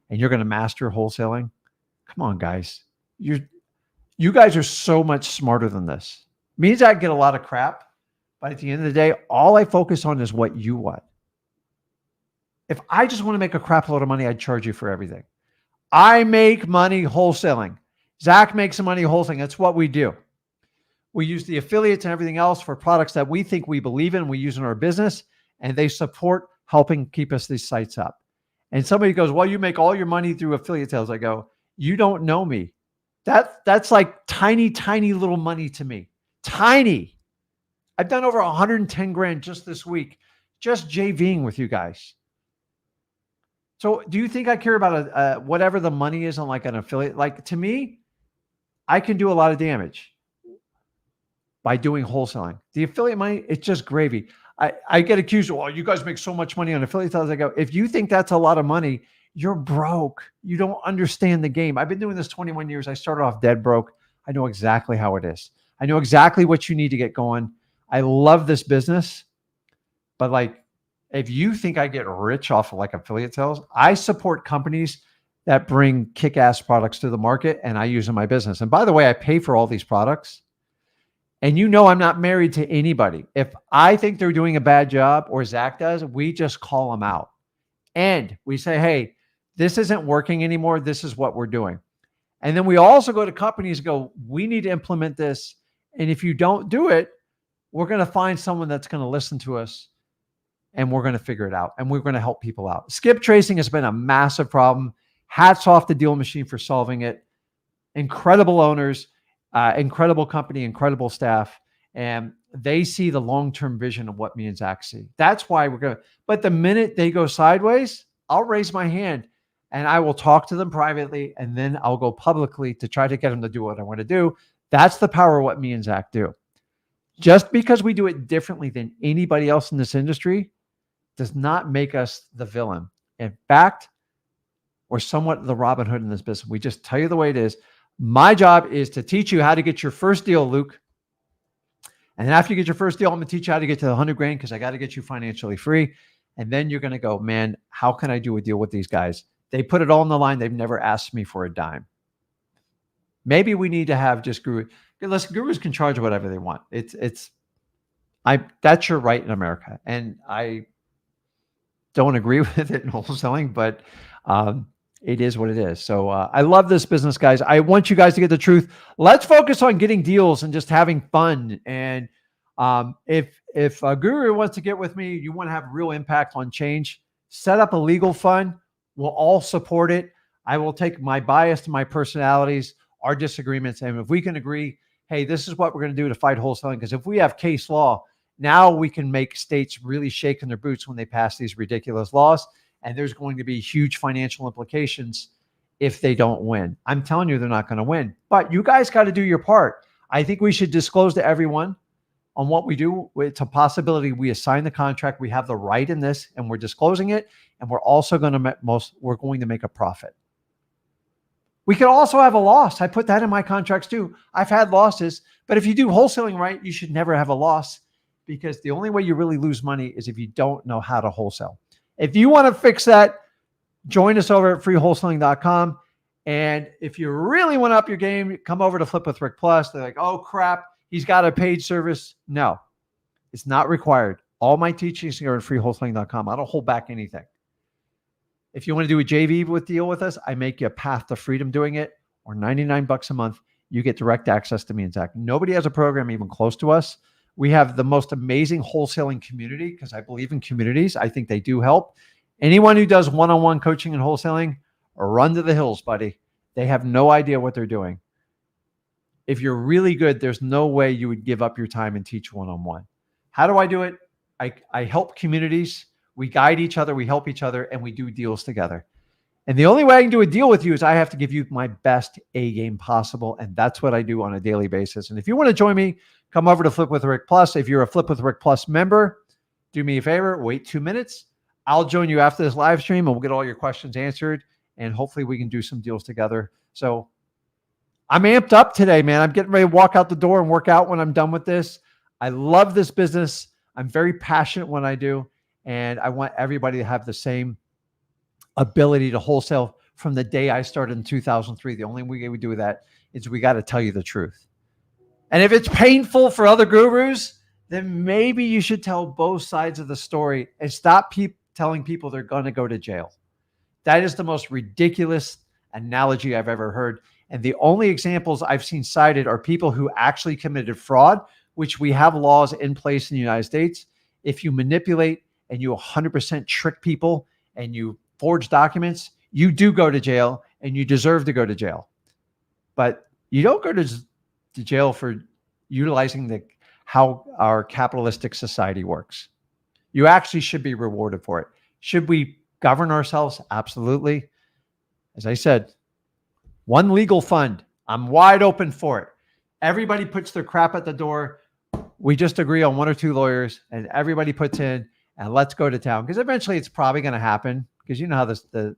and you're going to master wholesaling, come on, guys. You guys are so much smarter than this. Means I get a lot of crap, but at the end of the day, all I focus on is what you want. If I just want to make a crap load of money, I'd charge you for everything. I make money wholesaling. Zach makes some money wholesaling. That's what we do. We use the affiliates and everything else for products that we think we believe in, we use in our business, and they support helping keep us these sites up. And somebody goes, well, you make all your money through affiliate sales. I go, you don't know me. That's like tiny, tiny little money to me. Tiny. I've done over 110 grand just this week, just JVing with you guys. So do you think I care about whatever the money is on like an affiliate? Like, to me, I can do a lot of damage by doing wholesaling. The affiliate money, it's just gravy. I get accused of, well, you guys make so much money on affiliate sales. I go, if you think that's a lot of money, you're broke. You don't understand the game. I've been doing this 21 years. I started off dead broke. I know exactly how it is. I know exactly what you need to get going. I love this business, but like, if you think I get rich off of like affiliate sales, I support companies that bring kick-ass products to the market and I use in my business. And by the way, I pay for all these products. And you know I'm not married to anybody. If I think they're doing a bad job or Zach does, we just call them out. And we say, hey, this isn't working anymore. This is what we're doing. And then we also go to companies and go, we need to implement this. And if you don't do it, we're going to find someone that's going to listen to us and we're going to figure it out. And we're going to help people out. Skip tracing has been a massive problem. Hats off to Deal Machine for solving it. Incredible owners. Incredible company, incredible staff, and they see the long-term vision of what me and Zach see. That's why we're going to, but the minute they go sideways, I'll raise my hand and I will talk to them privately and then I'll go publicly to try to get them to do what I want to do. That's the power of what me and Zach do. Just because we do it differently than anybody else in this industry does not make us the villain. In fact, we're somewhat the Robin Hood in this business. We just tell you the way it is. My job is to teach you how to get your first deal, Luke. And then after you get your first deal, I'm going to teach you how to get to the 100 grand because I got to get you financially free. And then you're going to go, man, how can I do a deal with these guys? They put it all on the line. They've never asked me for a dime. Maybe we need to have just gurus. Listen, gurus can charge whatever they want. That's your right in America. And I don't agree with it in wholesaling, but it is what it is. So I love this business, guys. I want you guys to get the truth. Let's focus on getting deals and just having fun. And If a guru wants to get with me, you want to have real impact on change, set up a legal fund. We'll all support it. I will take my bias to my personalities, our disagreements, and if we can agree, hey, this is what we're going to do to fight wholesaling. Because if we have case law, now we can make states really shake in their boots when they pass these ridiculous laws. And there's going to be huge financial implications if they don't win. I'm telling you, they're not going to win. But you guys got to do your part. I think we should disclose to everyone on what we do. It's a possibility we assign the contract. We have the right in this, and we're disclosing it. And we're also going to make a profit. We could also have a loss. I put that in my contracts too. I've had losses, but if you do wholesaling right, you should never have a loss, because the only way you really lose money is if you don't know how to wholesale. If you want to fix that, join us over at freewholesaling.com. And if you really want to up your game, come over to Flip with Rick Plus. They're like, oh crap, he's got a paid service. No, it's not required. All my teachings are at freewholesaling.com. I don't hold back anything. If you want to do a JV deal with us, I make you a path to freedom doing it, or $99 a month. You get direct access to me and Zach. Nobody has a program even close to us. We have the most amazing wholesaling community, because I believe in communities. I think they do help. Anyone who does one-on-one coaching and wholesaling, run to the hills, buddy. They have no idea what they're doing. If you're really good, there's no way you would give up your time and teach one-on-one. How do I do it? I help communities. We guide each other. We help each other, and we do deals together. And the only way I can do a deal with you is I have to give you my best A game possible. And that's what I do on a daily basis. And if you want to join me, come over to Flip with Rick Plus. If you're a Flip with Rick Plus member, do me a favor, wait 2 minutes. I'll join you after this live stream, and we'll get all your questions answered. And hopefully we can do some deals together. So I'm amped up today, man. I'm getting ready to walk out the door and work out when I'm done with this. I love this business. I'm very passionate when I do. And I want everybody to have the same ability to wholesale from the day I started in 2003. The only way we do that is we got to tell you the truth. And if it's painful for other gurus, then maybe you should tell both sides of the story and stop telling people they're going to go to jail. That is the most ridiculous analogy I've ever heard. And the only examples I've seen cited are people who actually committed fraud, which we have laws in place in the United States. If you manipulate and you 100% trick people and you forge documents, you do go to jail, and you deserve to go to jail. But you don't go to jail for utilizing how our capitalistic society works. You actually should be rewarded for it. Should we govern ourselves? Absolutely. As I said, one legal fund. I'm wide open for it. Everybody puts their crap at the door. We just agree on 1 or 2 lawyers, and everybody puts in, and let's go to town. Because eventually it's probably going to happen, because you know how the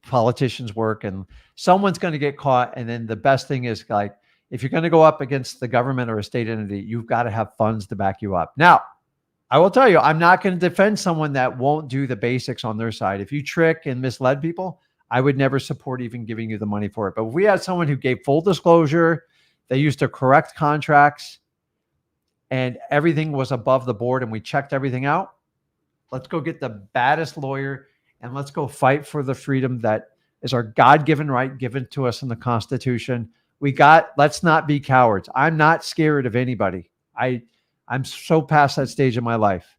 politicians work, and someone's going to get caught. And then the best thing is, like, if you're going to go up against the government or a state entity, you've got to have funds to back you up. Now, I will tell you, I'm not going to defend someone that won't do the basics on their side. If you trick and misled people, I would never support even giving you the money for it. But if we had someone who gave full disclosure, they used to correct contracts, and everything was above the board, and we checked everything out, let's go get the baddest lawyer, and let's go fight for the freedom that is our God-given right, given to us in the Constitution. Let's not be cowards. I'm not scared of anybody. I'm so past that stage in my life.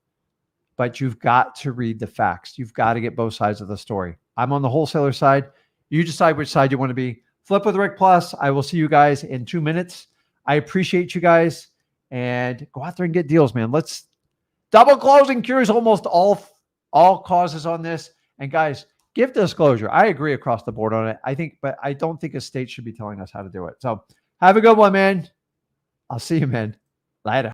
But you've got to read the facts. You've got to get both sides of the story. I'm on the wholesaler side. You decide which side you want to be. Flip with Rick Plus. I will see you guys in 2 minutes. I appreciate you guys, and go out there and get deals, man. Let's double closing cures almost all causes on this. And guys, give disclosure. I agree across the board on it. But I don't think a state should be telling us how to do it. So have a good one, man. I'll see you, man. Later.